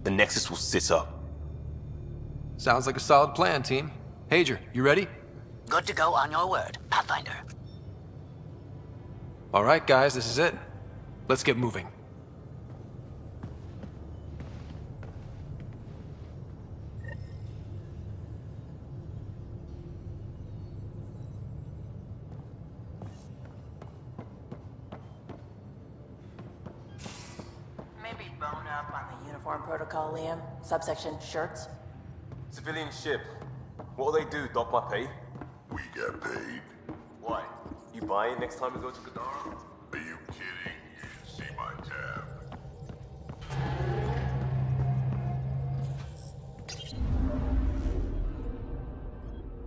the Nexus will sit up. Sounds like a solid plan, team. Hager, you ready? Good to go on your word, Pathfinder. All right, guys, this is it. Let's get moving. Maybe bone up on the uniform protocol, Liam. Subsection shirts. Civilian ship. What'll they do, dock my pay? We get paid. Why? You buy it next time we go to Gadara? Are you kidding? You should see my tab.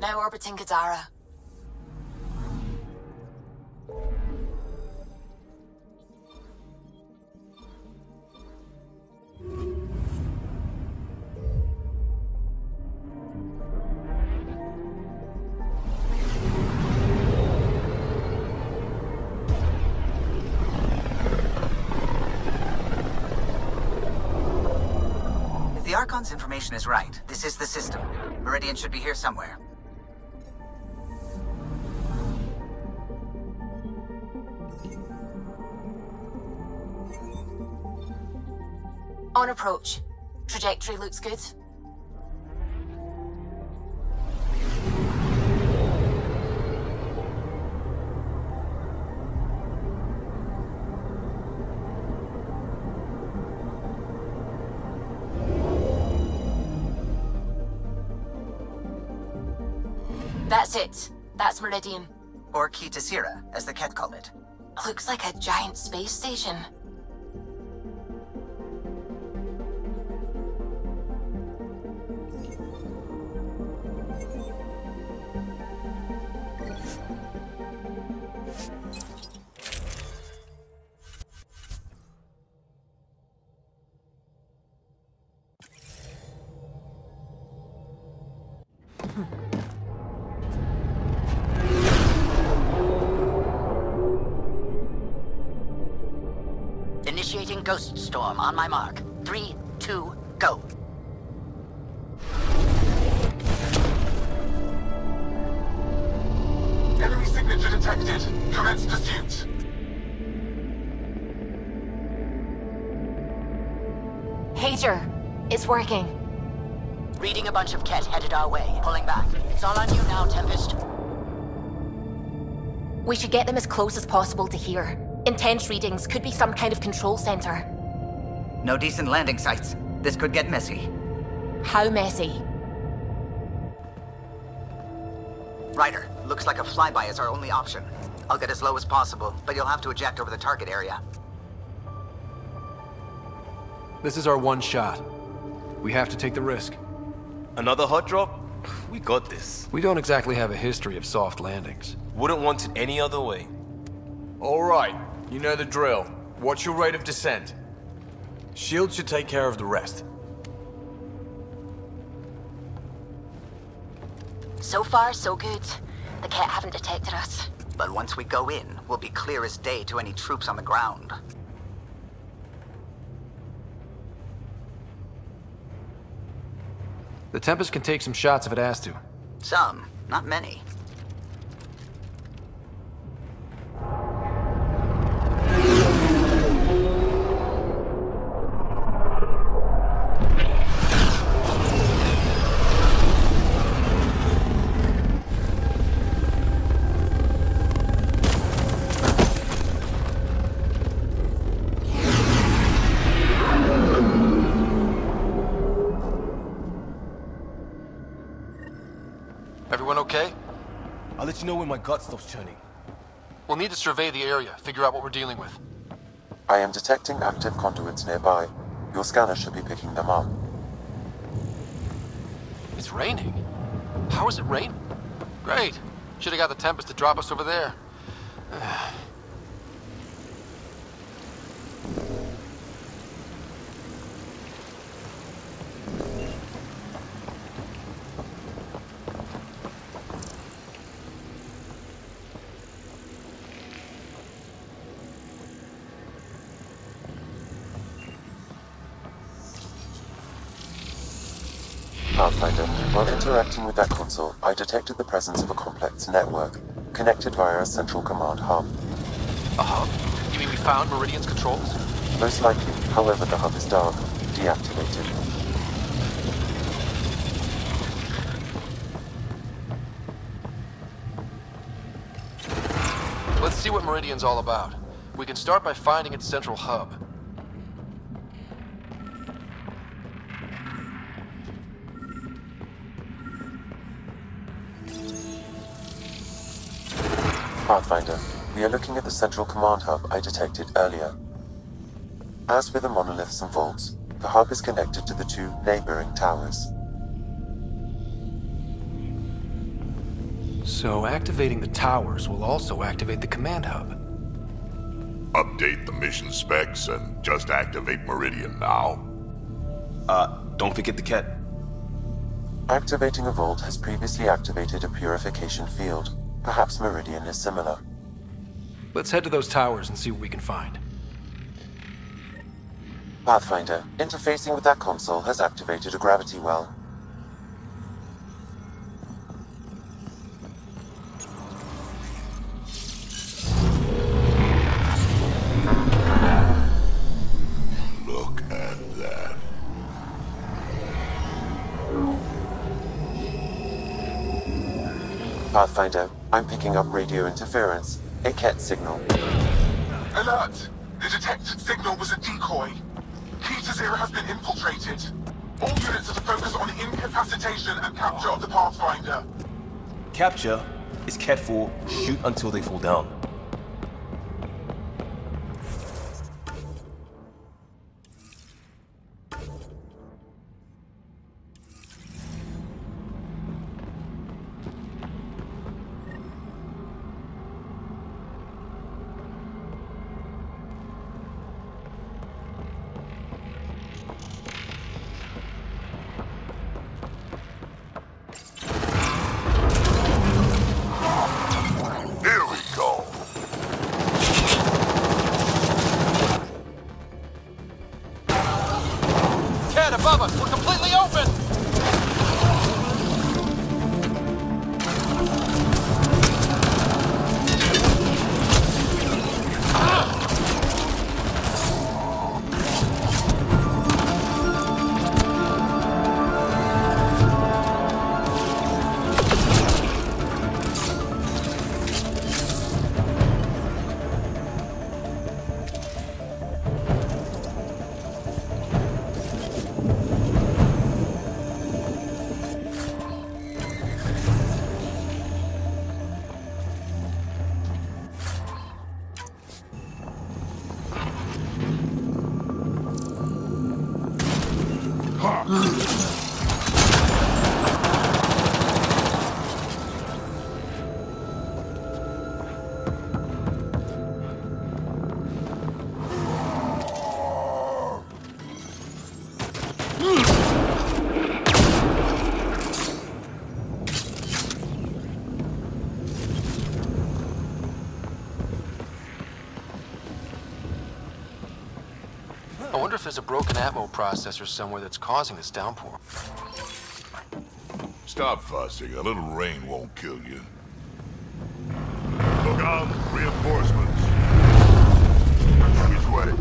Now orbiting Gadara. If the Archon's information is right, this is the system. Meridian should be here somewhere. On approach. Trajectory looks good. That's it. That's Meridian. Or Key to Sierra, as the Ket call it. Looks like a giant space station. Initiating Ghost Storm on my mark. 3, 2, go. Enemy signature detected. Commence pursuit. Hager, it's working. Reading a bunch of Ket headed our way, pulling back. It's all on you now, Tempest. We should get them as close as possible to here. Intense readings could be some kind of control center. No decent landing sites. This could get messy. How messy? Ryder, looks like a flyby is our only option. I'll get as low as possible, but you'll have to eject over the target area. This is our one shot. We have to take the risk. Another hot drop? We got this. We don't exactly have a history of soft landings. Wouldn't want it any other way. All right, you know the drill. What's your rate of descent? Shield should take care of the rest. So far, so good. The Ket haven't detected us. But once we go in, we'll be clear as day to any troops on the ground. The Tempest can take some shots if it has to. Some, not many. Everyone okay? I'll let you know when my gut stops churning. We'll need to survey the area, figure out what we're dealing with. I am detecting active conduits nearby. Your scanner should be picking them up. It's raining. How is it raining? Great. Should have got the Tempest to drop us over there. Pathfinder, while interacting with that console, I detected the presence of a complex network, connected via a central command hub. A hub? You mean we found Meridian's controls? Most likely, however, the hub is dark, deactivated. Let's see what Meridian's all about. We can start by finding its central hub. Pathfinder, we are looking at the central command hub I detected earlier. As with the monoliths and vaults, the hub is connected to the two neighboring towers. So activating the towers will also activate the command hub. Update the mission specs and just activate Meridian now. Don't forget the Ket. Activating a vault has previously activated a purification field. Perhaps Meridian is similar. Let's head to those towers and see what we can find. Pathfinder, interfacing with that console has activated a gravity well. Look at that. Pathfinder, I'm picking up radio interference. A Ket signal. Alert! The detected signal was a decoy. Key to Zero has been infiltrated. All units are to focus on incapacitation and capture of the Pathfinder. Capture is Ket 4, shoot until they fall down. Here we go. wonder if there's a broken atmo processor somewhere that's causing this downpour. Stop fussing. A little rain won't kill you. Look out! Reinforcements! Which way?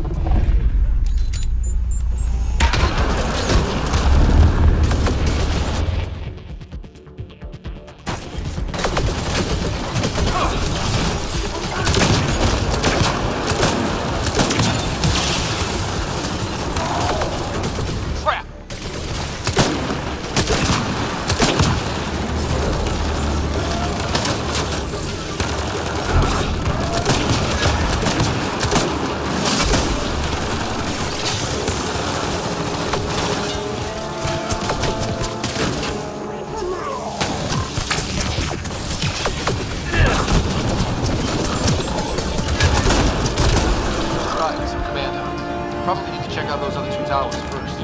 Probably need to check out those other two towers first.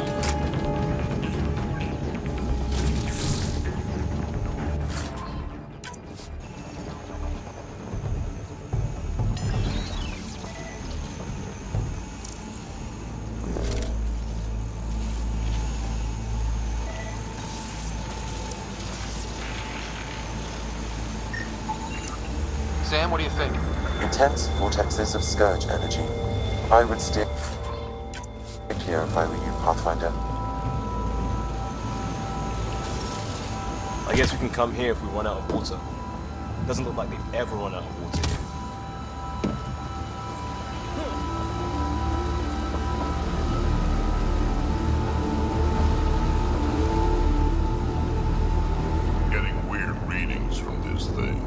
Sam, what do you think? Intense vortexes of Scourge energy. I would steer clear if I were you, Pathfinder. I guess we can come here if we run out of water. Doesn't look like they've ever run out of water here. Getting weird readings from this thing.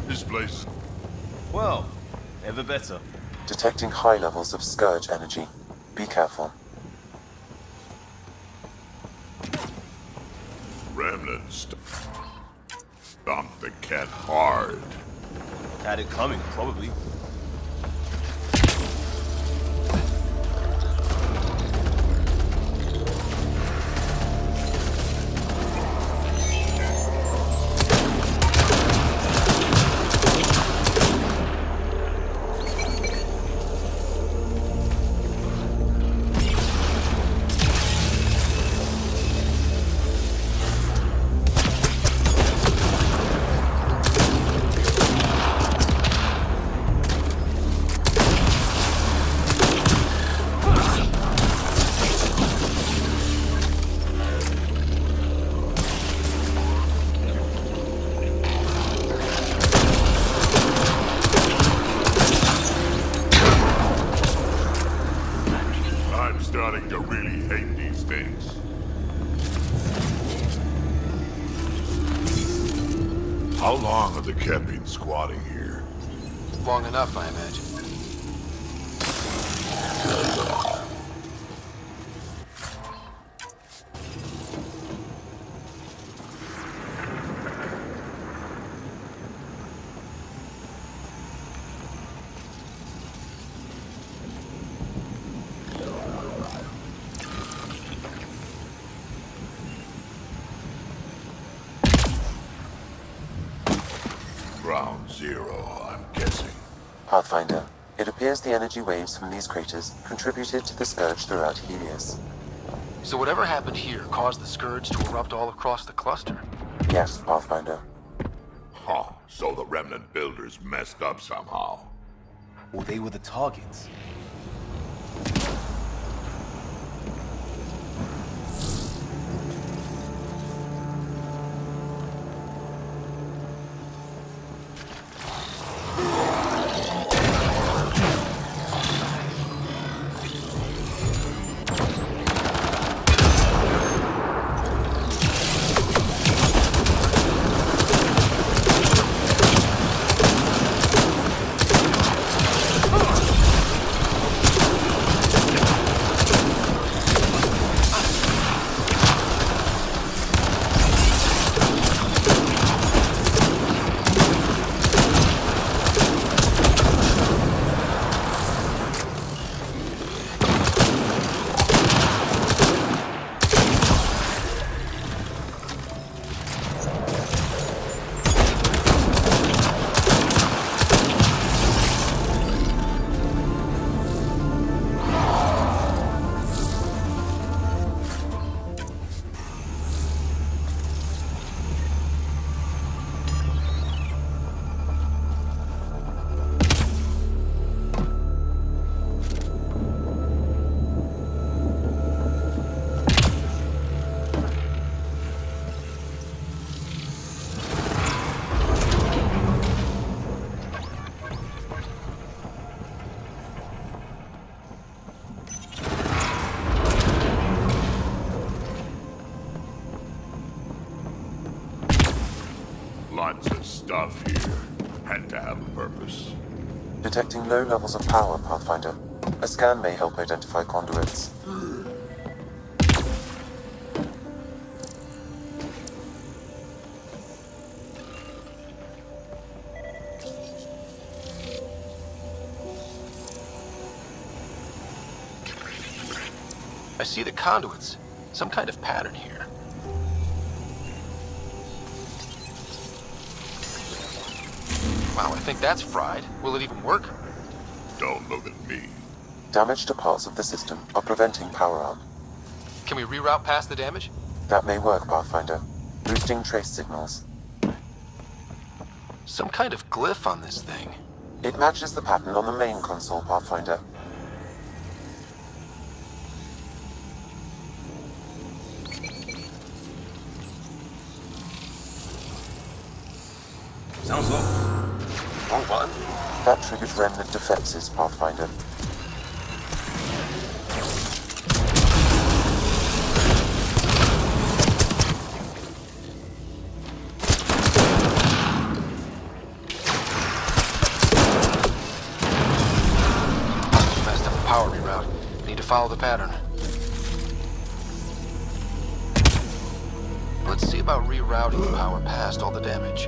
This place. Well, ever better. Detecting high levels of Scourge energy. Be careful. Remnants. Stomped the cat hard. Had it coming, probably. Starting to really hate these things. How long have the cat been squatting here? Long enough, I imagine. Ground zero, I'm guessing. Pathfinder, it appears the energy waves from these craters contributed to the Scourge throughout Helios. So whatever happened here caused the Scourge to erupt all across the cluster? Yes, Pathfinder. Huh, so the remnant builders messed up somehow. Or they were the targets. Lots of stuff here. Had to have a purpose. Detecting low levels of power, Pathfinder. A scan may help identify conduits. I see the conduits. Some kind of pattern here. Wow, I think that's fried. Will it even work? Don't look at me. Damage to parts of the system are preventing power up. Can we reroute past the damage? That may work, Pathfinder. Boosting trace signals. Some kind of glyph on this thing. It matches the pattern on the main console, Pathfinder. Sounds low. Wrong button? That triggered remnant defenses, Pathfinder. Messed up the power reroute. Need to follow the pattern. Let's see about rerouting the power past all the damage.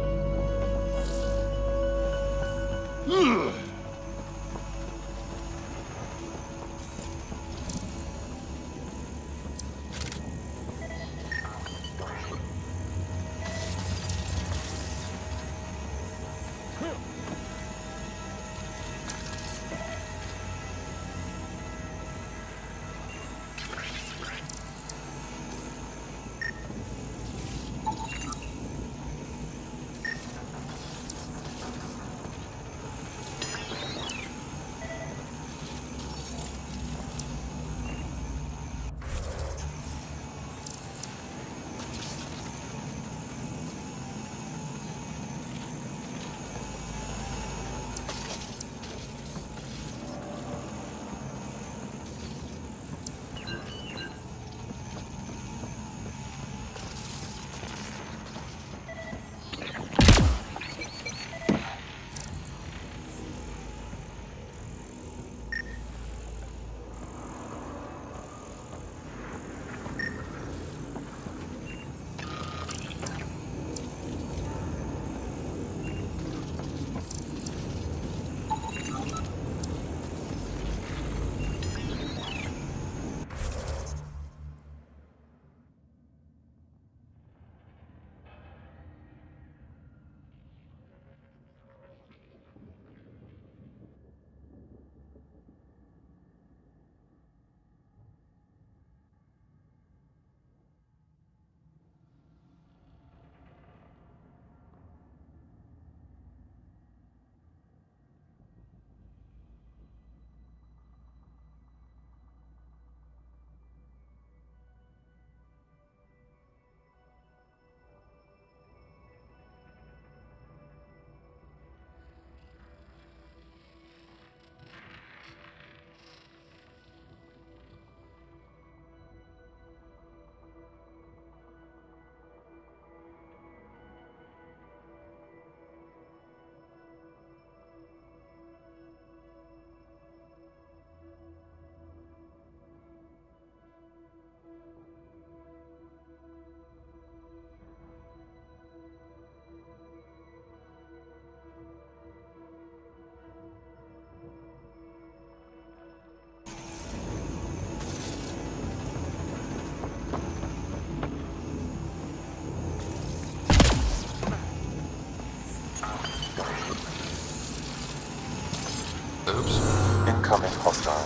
Incoming hostile.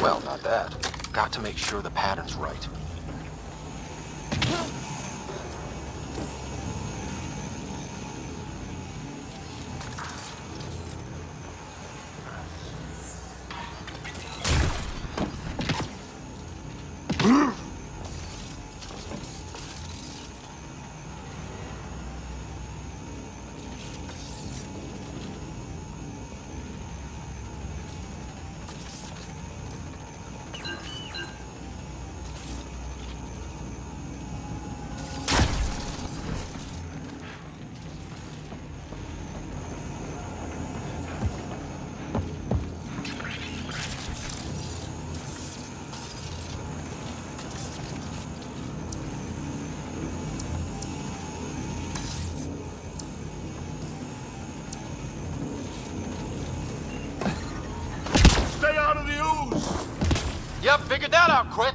Well, not that. Got to make sure the pattern's right. Yep, figured that out quick.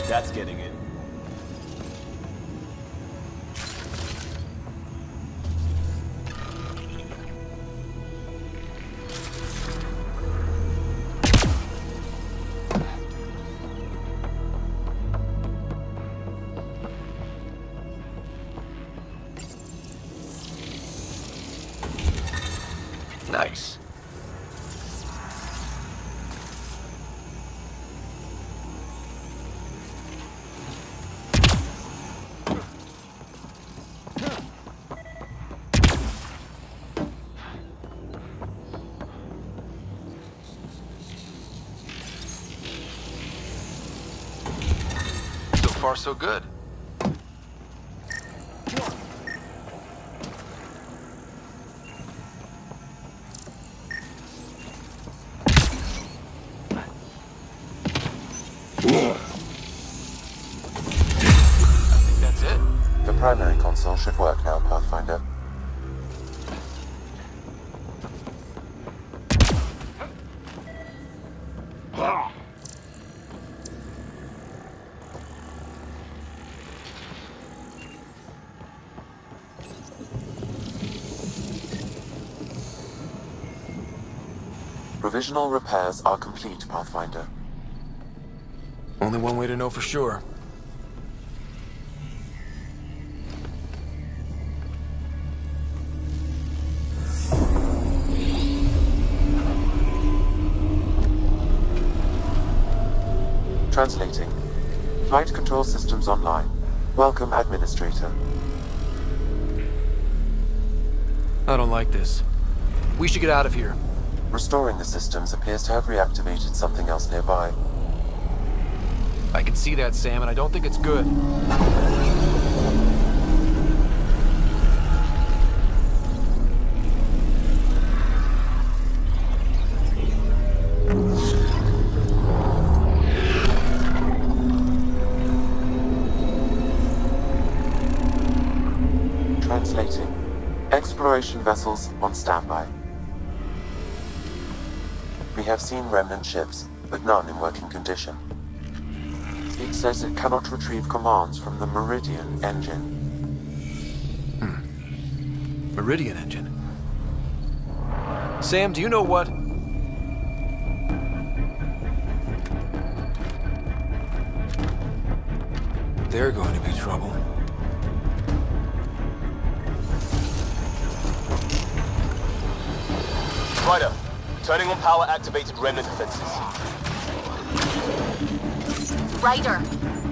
That's getting in. Nice. So far, so good. The primary console should work now, Pathfinder. Provisional repairs are complete, Pathfinder. Only one way to know for sure. Translating. Flight control systems online. Welcome, Administrator. I don't like this. We should get out of here. Restoring the systems appears to have reactivated something else nearby. I can see that, Sam, and I don't think it's good. Translating. Exploration vessels on standby. We have seen remnant ships, but none in working condition. It says it cannot retrieve commands from the Meridian engine. Meridian engine. Sam, do you know what? They're going to be trouble. Ryder, turning on power-activated remnant defenses. Ryder,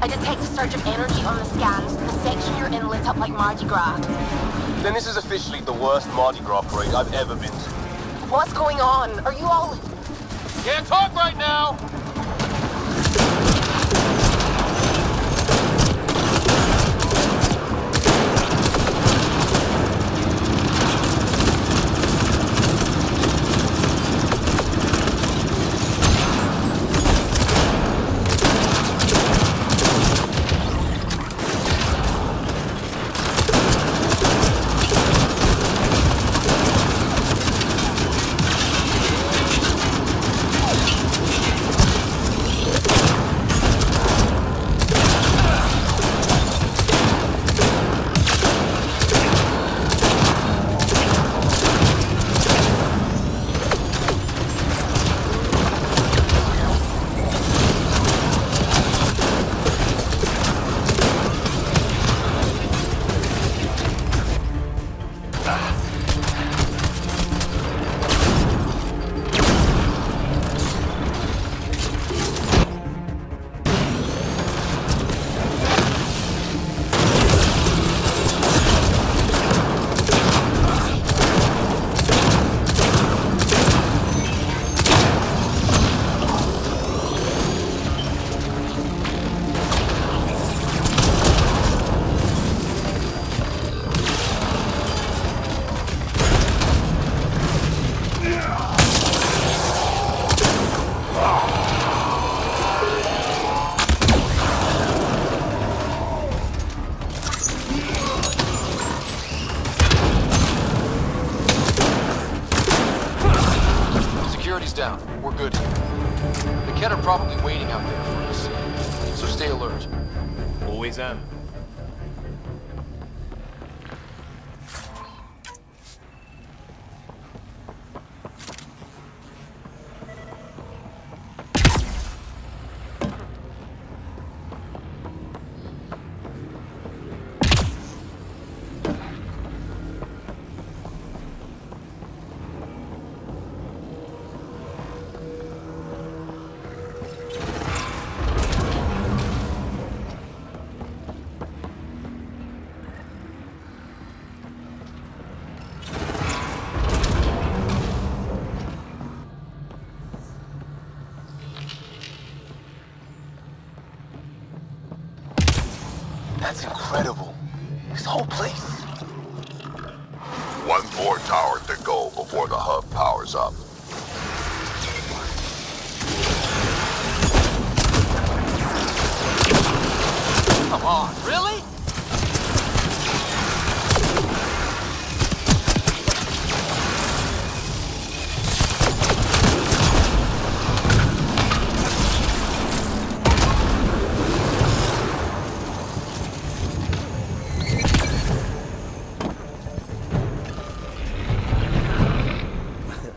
I detect a surge of energy on the scans. The section you're in lit up like Mardi Gras. Then this is officially the worst Mardi Gras parade I've ever been to. What's going on? Are you all... Can't talk right now! down. We're good here. The Kett are probably waiting out there for us, so stay alert. Always am. That's incredible. This whole place. One more tower to go before the hub powers up. Come on, really?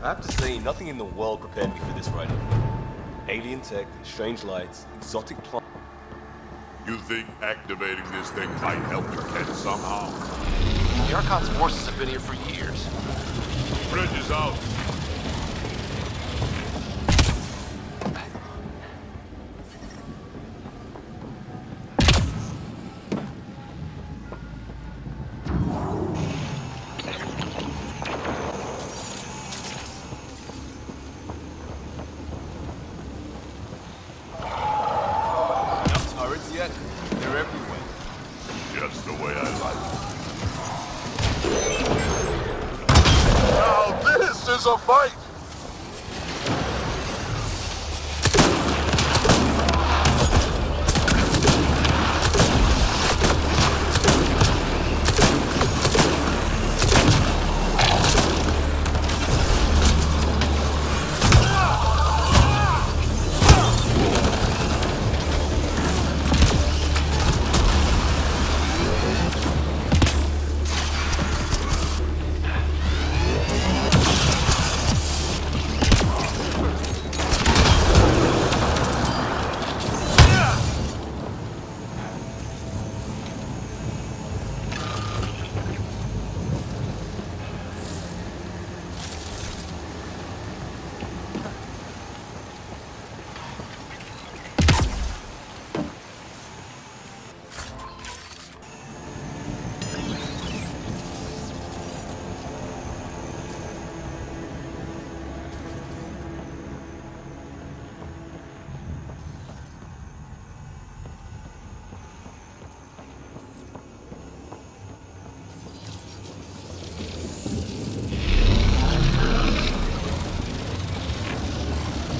I have to say, nothing in the world prepared me for this right now. Alien tech, strange lights, exotic plants. You think activating this thing might help the Kett somehow? The Archon's forces have been here for years. Bridge is out. Yet. They're everywhere. Just the way I like it. Now this is a fight!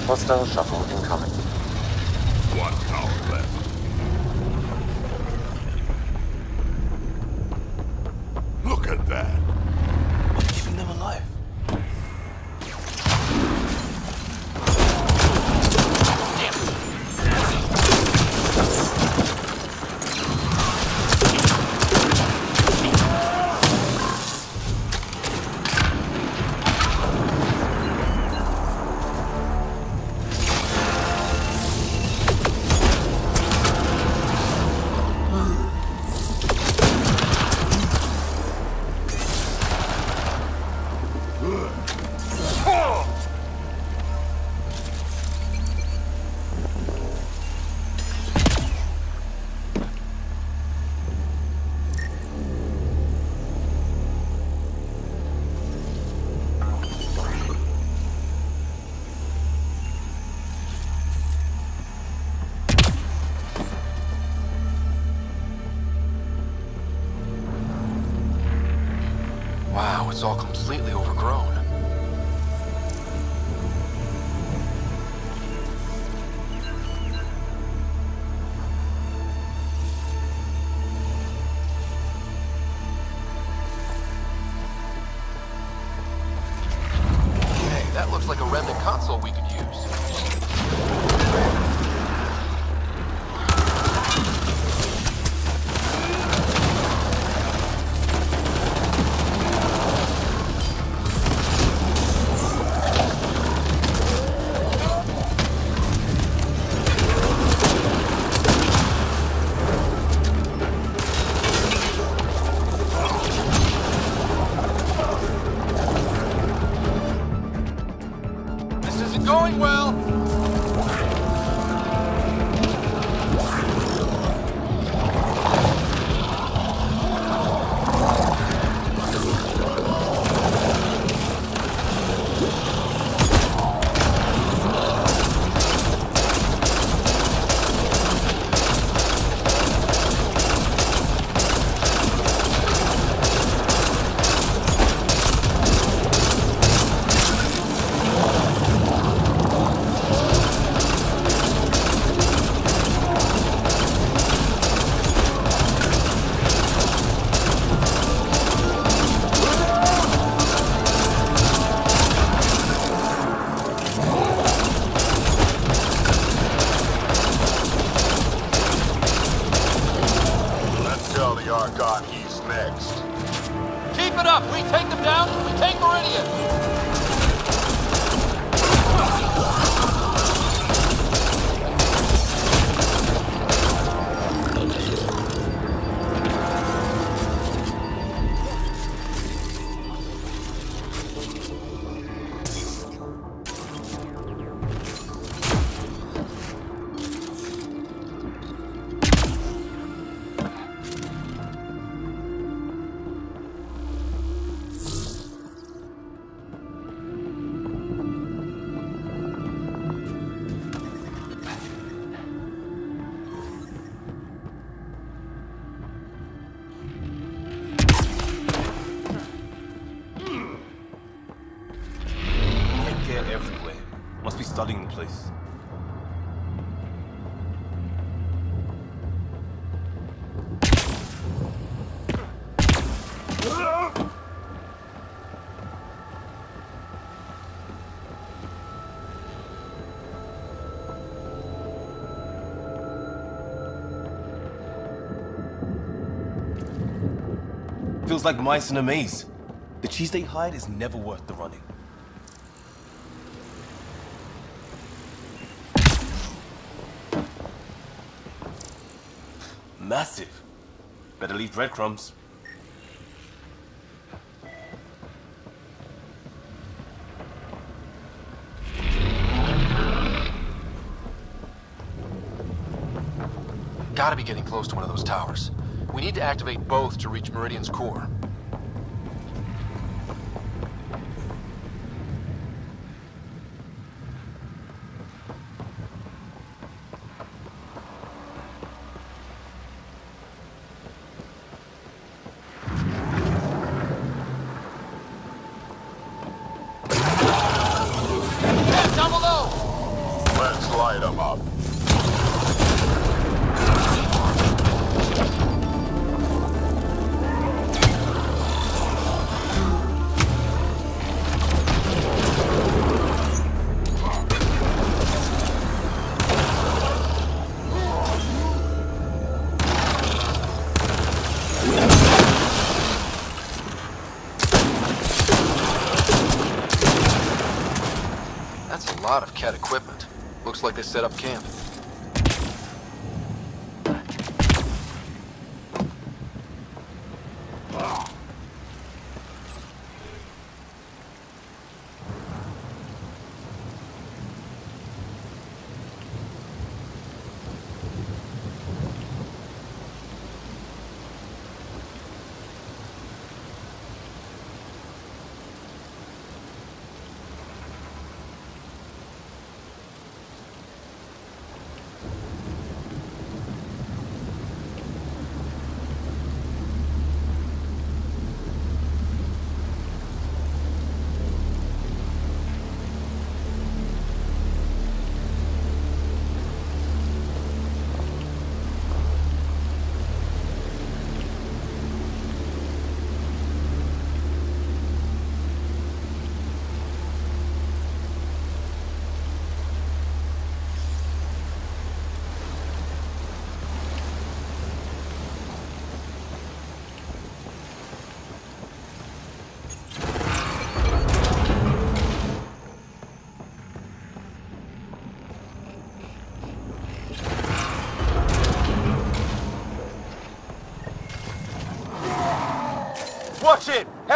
Hostile shuttle incoming. One tower left. Look at that. What's keeping them alive? Wow, it's all completely overgrown. Okay, that That looks like a remnant console we could use. Going well. Keep it up! We take them down, we take Meridian! Everywhere. Must be studying the place. Feels like mice in a maze. The cheese they hide is never worth the running. Massive. Better leave breadcrumbs. Gotta be getting close to one of those towers. We need to activate both to reach Meridian's core. Let's light them up. That's a lot of Cat equipment. Looks like they set up camp.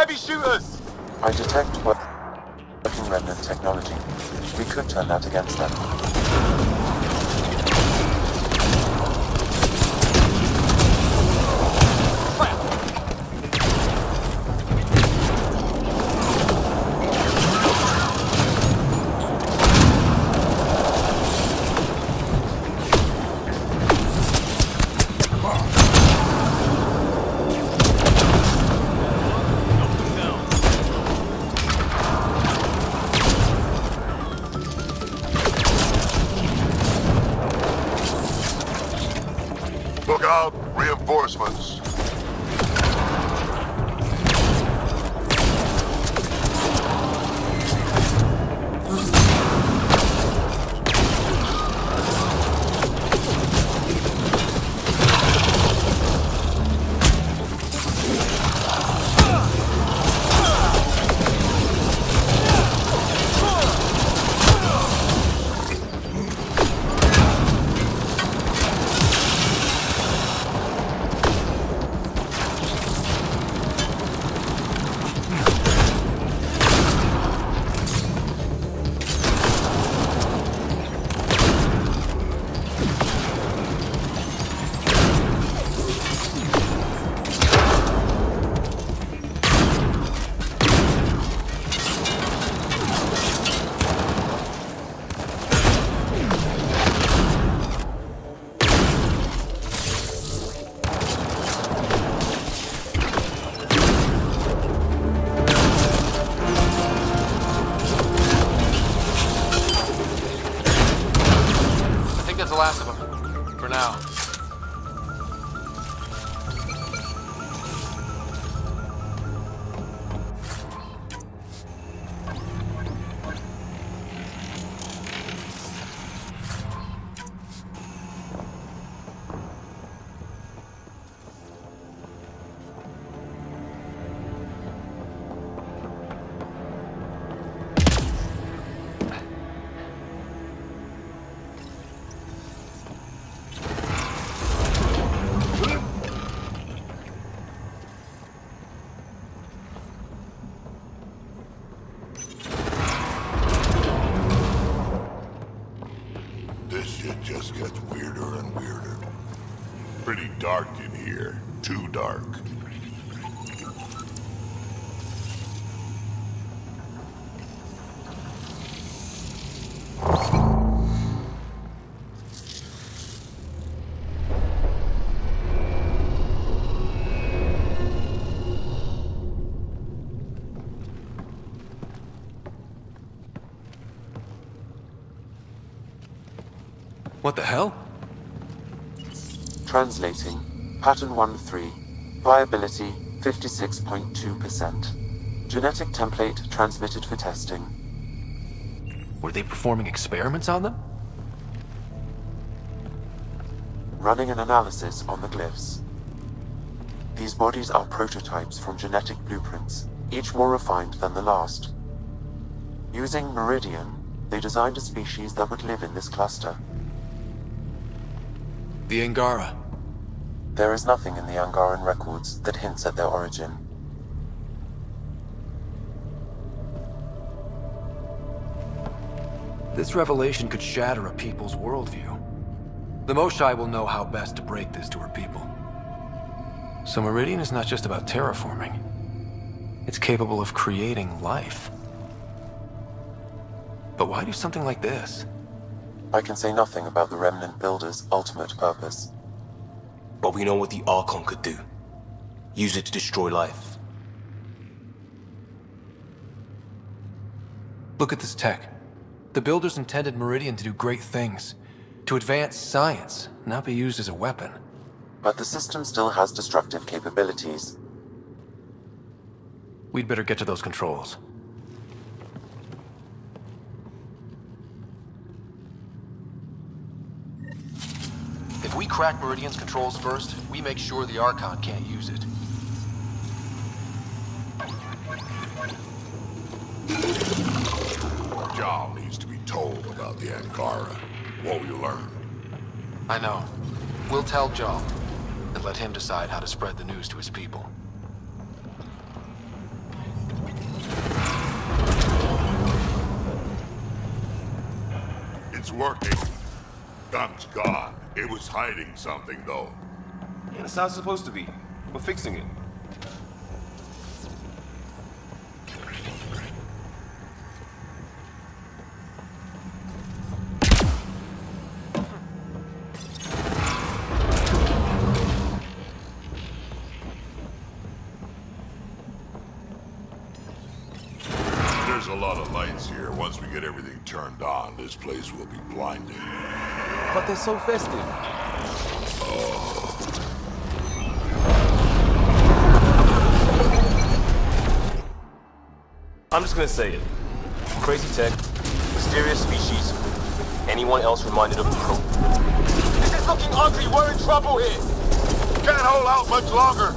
Heavy shooters! I detect working remnant technology. We could turn that against them. Look out! Reinforcements! The last of them, for now. This shit just gets weirder and weirder. Pretty dark in here. Too dark. What the hell? Translating. Pattern 1-3. Viability 56.2%. Genetic template transmitted for testing. Were they performing experiments on them? Running an analysis on the glyphs. These bodies are prototypes from genetic blueprints, each more refined than the last. Using Meridian, they designed a species that would live in this cluster. The Angara. There is nothing in the Angaran records that hints at their origin. This revelation could shatter a people's worldview. The Moshai will know how best to break this to her people. So Meridian is not just about terraforming. It's capable of creating life. But why do something like this? I can say nothing about the Remnant Builder's ultimate purpose. But we know what the Archon could do. Use it to destroy life. Look at this tech. The Builders intended Meridian to do great things. To advance science, not be used as a weapon. But the system still has destructive capabilities. We'd better get to those controls. If we crack Meridian's controls first, we make sure the Archon can't use it. Jal needs to be told about the Angara. What we learned. I know. We'll tell Jal, and let him decide how to spread the news to his people. It's working. Gun's gone. It was hiding something, though. Yeah, that's how it's supposed to be. We're fixing it. There's a lot of lights here. Once we get everything turned on, this place will be blinding. But they're so festive. I'm just gonna say it. Crazy tech, mysterious species. Anyone else reminded of the probe? This is looking ugly. We're in trouble here. Can't hold out much longer.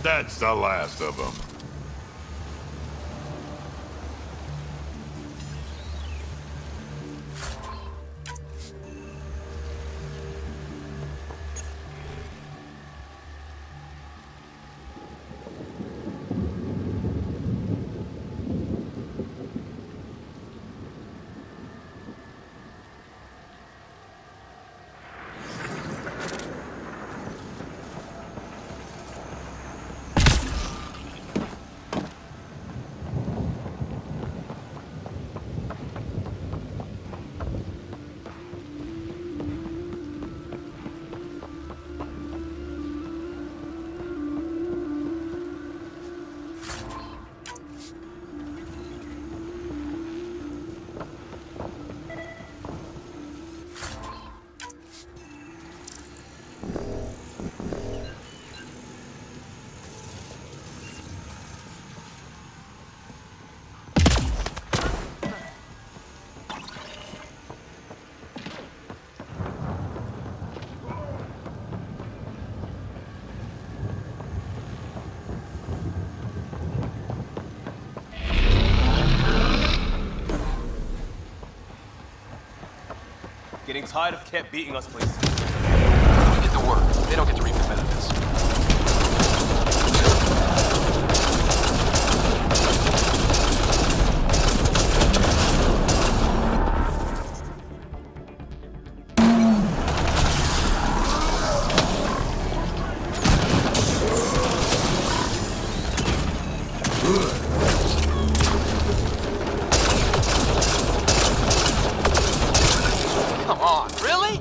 That's the last of them. Getting tired of Ket beating us places. We get the word. They don't get to reap the benefits. Come on, really?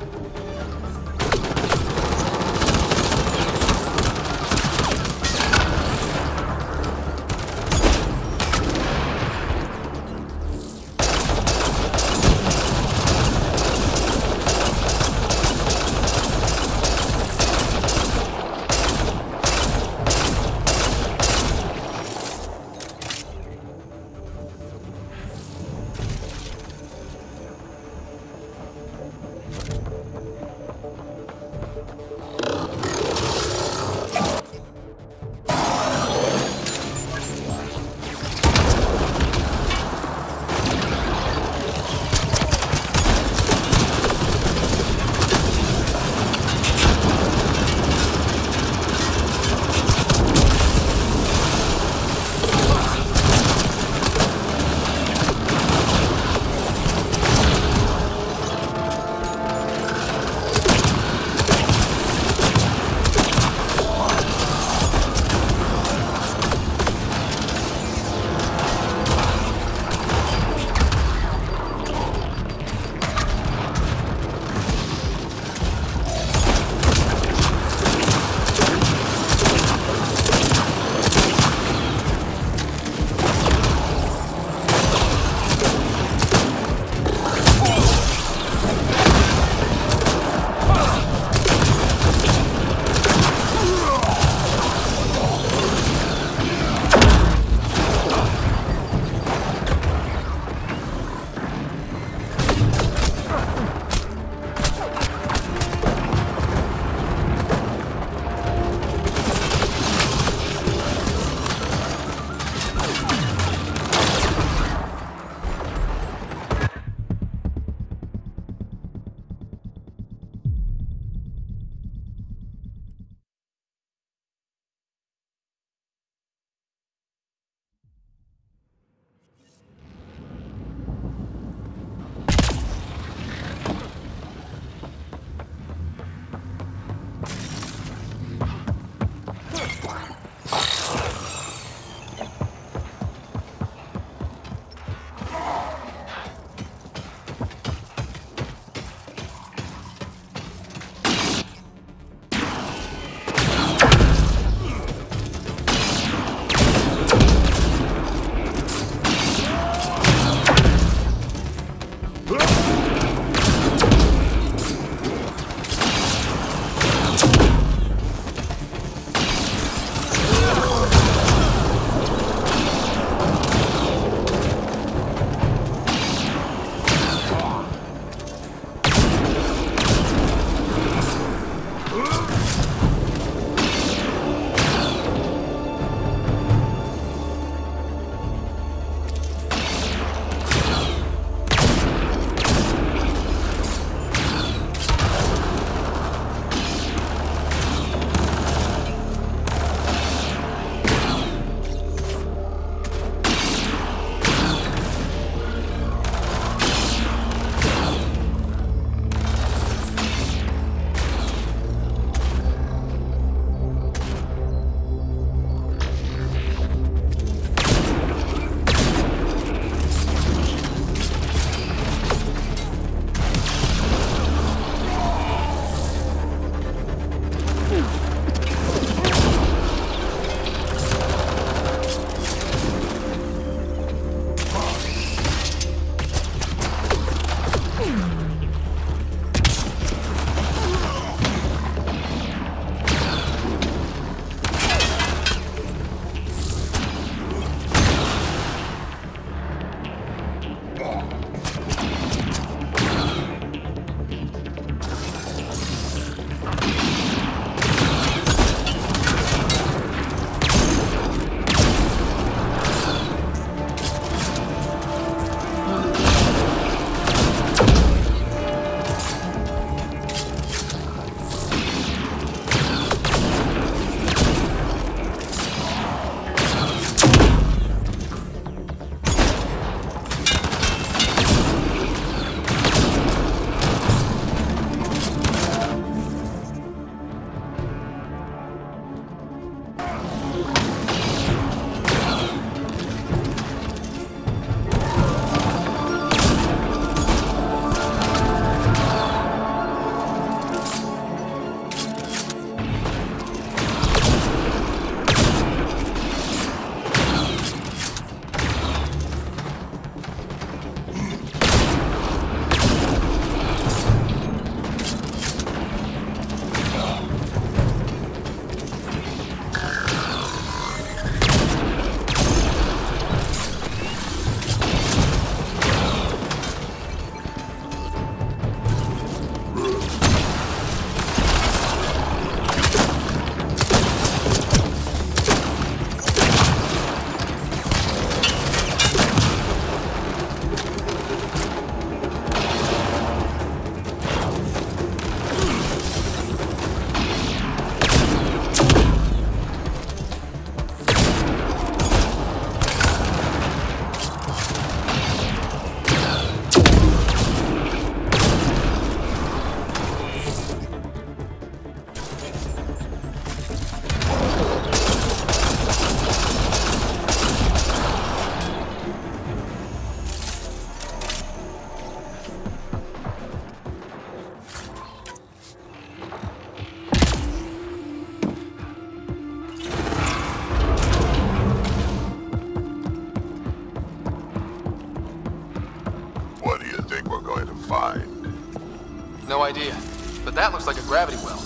No idea. But that looks like a gravity well.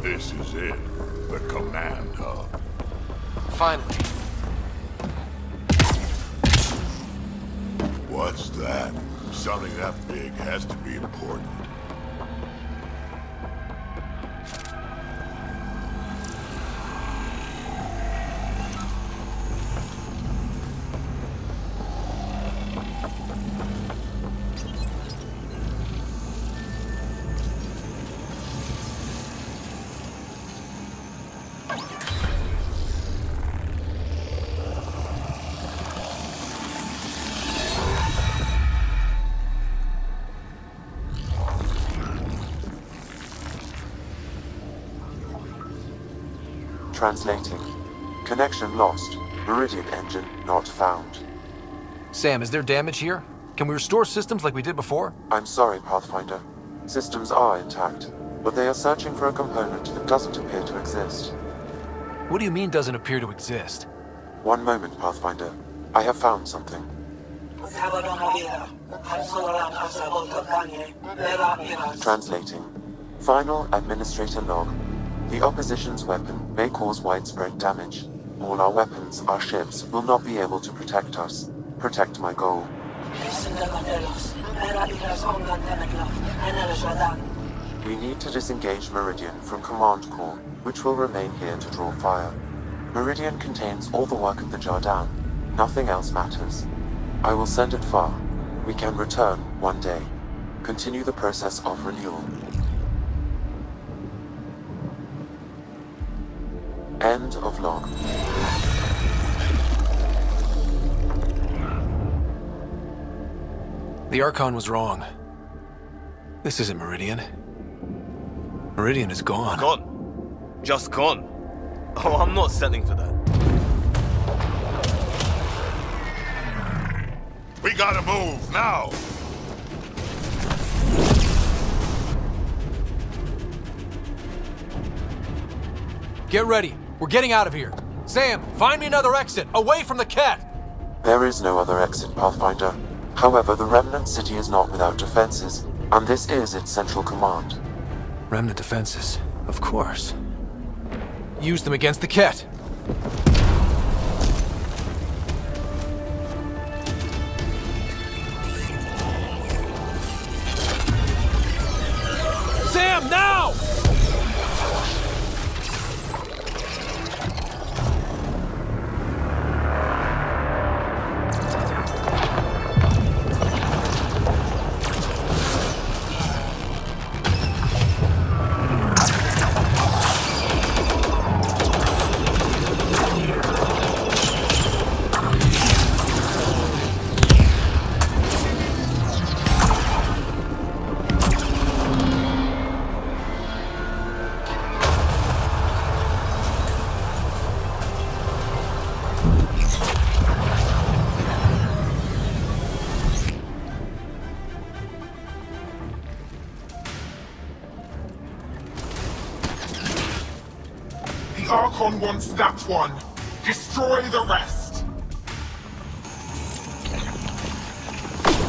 This is it. The command hub. Finally. What's that? Something that big has to be important. Translating. Connection lost. Meridian engine not found. Sam, is there damage here? Can we restore systems like we did before? I'm sorry, Pathfinder. Systems are intact, but they are searching for a component that doesn't appear to exist. What do you mean doesn't appear to exist? One moment, Pathfinder. I have found something. Translating. Final Administrator log. The opposition's weapon may cause widespread damage. All our weapons, our ships, will not be able to protect us. Protect my goal. We need to disengage Meridian from Command Core, which will remain here to draw fire. Meridian contains all the work of the Jardin. Nothing else matters. I will send it far. We can return one day. Continue the process of renewal. End of log. The Archon was wrong. This isn't Meridian. Meridian is gone. Gone? Just gone? Oh, I'm not settling for that. We gotta move, now! Get ready. We're getting out of here. Sam, find me another exit, away from the Ket! There is no other exit, Pathfinder. However, the Remnant City is not without defenses, and this is its central command. Remnant defenses, of course. Use them against the Ket. Sam, now! The Archon wants that one. Destroy the rest.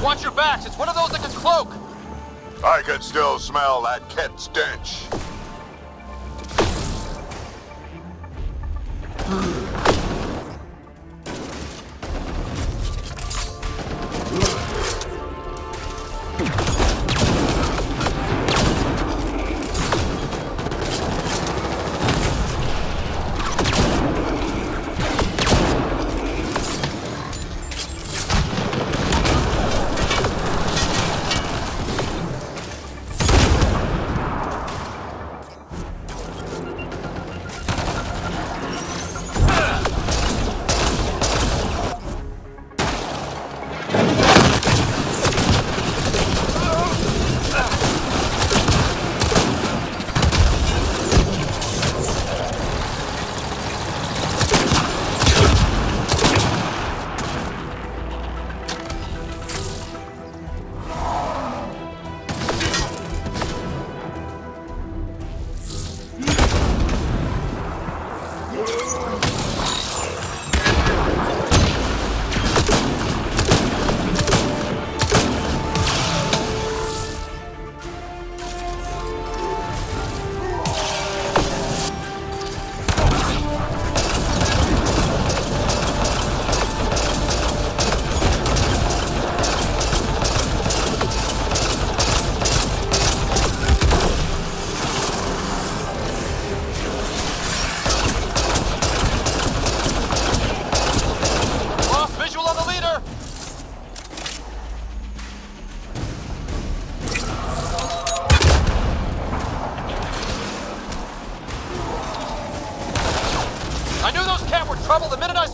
Watch your backs, it's one of those that can cloak! I can still smell that Ket stench.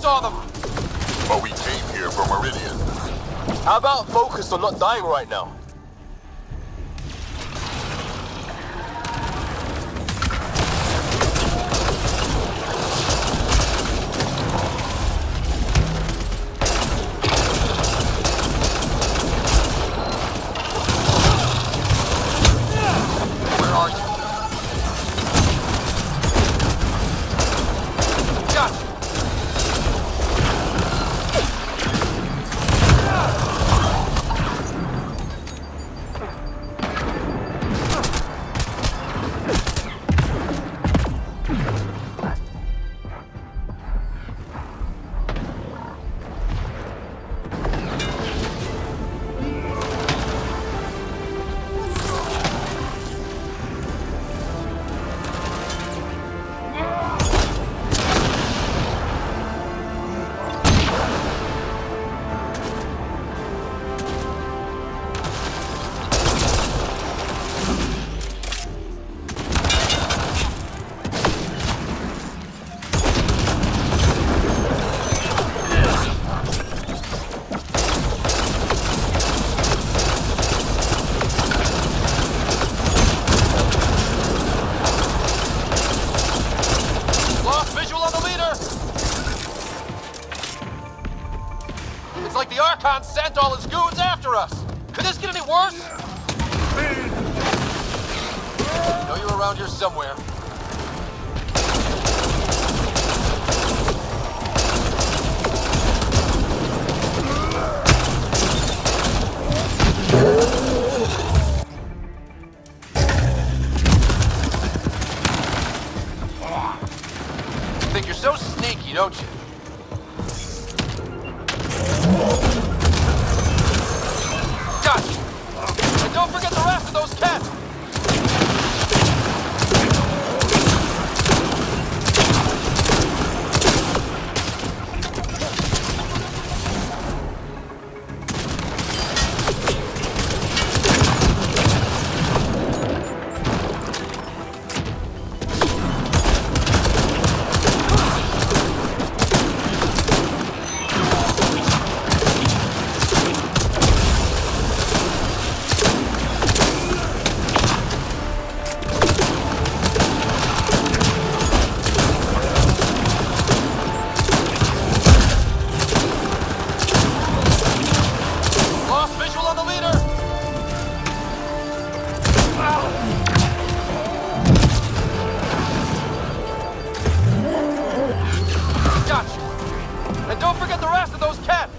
saw them! But we came here for Meridian. How about focus on not dying right now? Sent all his goons after us! Could this get any worse? I know you're around here somewhere. You think you're so sneaky, don't you? Don't forget the rest of those cats!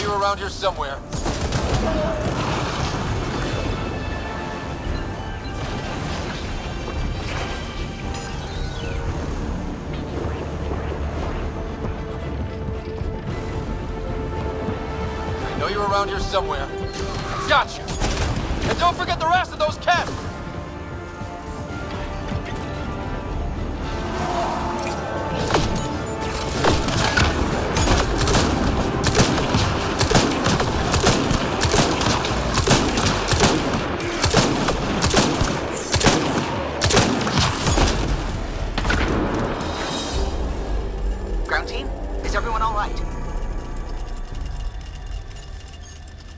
Around here somewhere. I know you're around here somewhere. Gotcha! And don't forget the rest of those cats!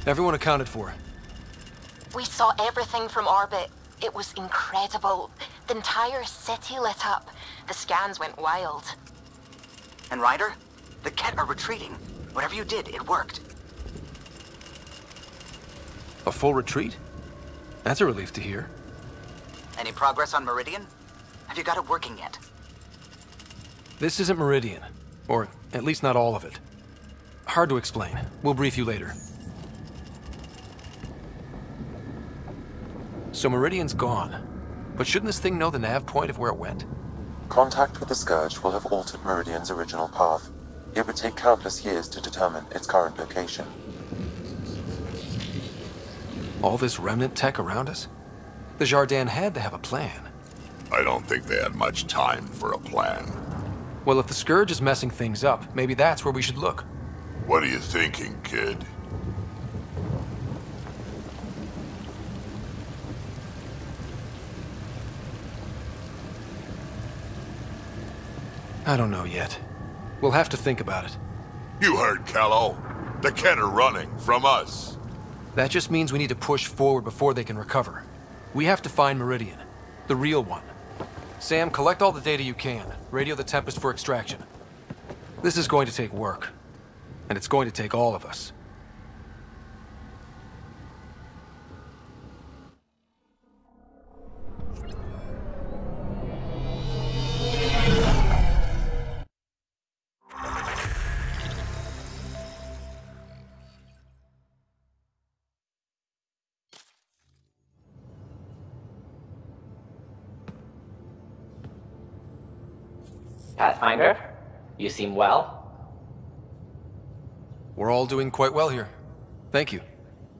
Everyone accounted for. We saw everything from orbit. It was incredible. The entire city lit up. The scans went wild. And Ryder? The Ket are retreating. Whatever you did, it worked. A full retreat? That's a relief to hear. Any progress on Meridian? Have you got it working yet? This isn't Meridian. Or at least not all of it. Hard to explain. We'll brief you later. So Meridian's gone. But shouldn't this thing know the nav point of where it went? Contact with the Scourge will have altered Meridian's original path. It would take countless years to determine its current location. All this remnant tech around us? The Jardin had to have a plan. I don't think they had much time for a plan. Well, if the Scourge is messing things up, maybe that's where we should look. What are you thinking, kid? I don't know yet. We'll have to think about it. You heard, Callow. The Kett are running from us. That just means we need to push forward before they can recover. We have to find Meridian. The real one. Sam, collect all the data you can. Radio the Tempest for extraction. This is going to take work. And it's going to take all of us. Pathfinder, you seem well. We're all doing quite well here. Thank you.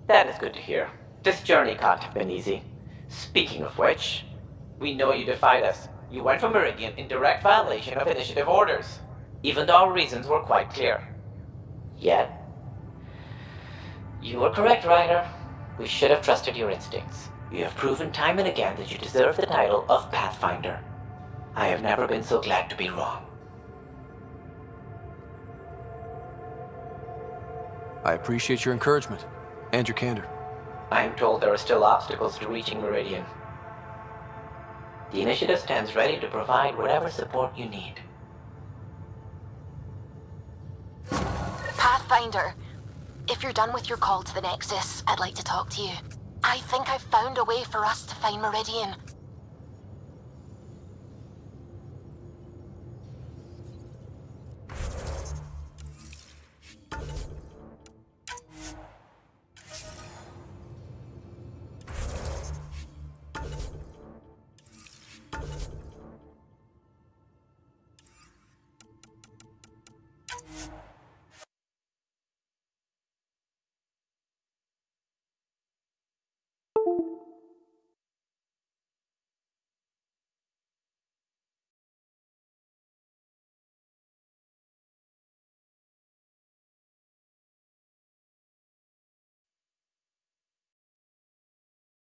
That is good to hear. This journey can't have been easy. Speaking of which, we know you defied us. You went for Meridian in direct violation of initiative orders, even though our reasons were quite clear. Yet, you were correct, Ryder. We should have trusted your instincts. You have proven time and again that you deserve the title of Pathfinder. I have never been so glad to be wrong. I appreciate your encouragement, and your candor. I am told there are still obstacles to reaching Meridian. The Initiative stands ready to provide whatever support you need. Pathfinder, if you're done with your call to the Nexus, I'd like to talk to you. I think I've found a way for us to find Meridian.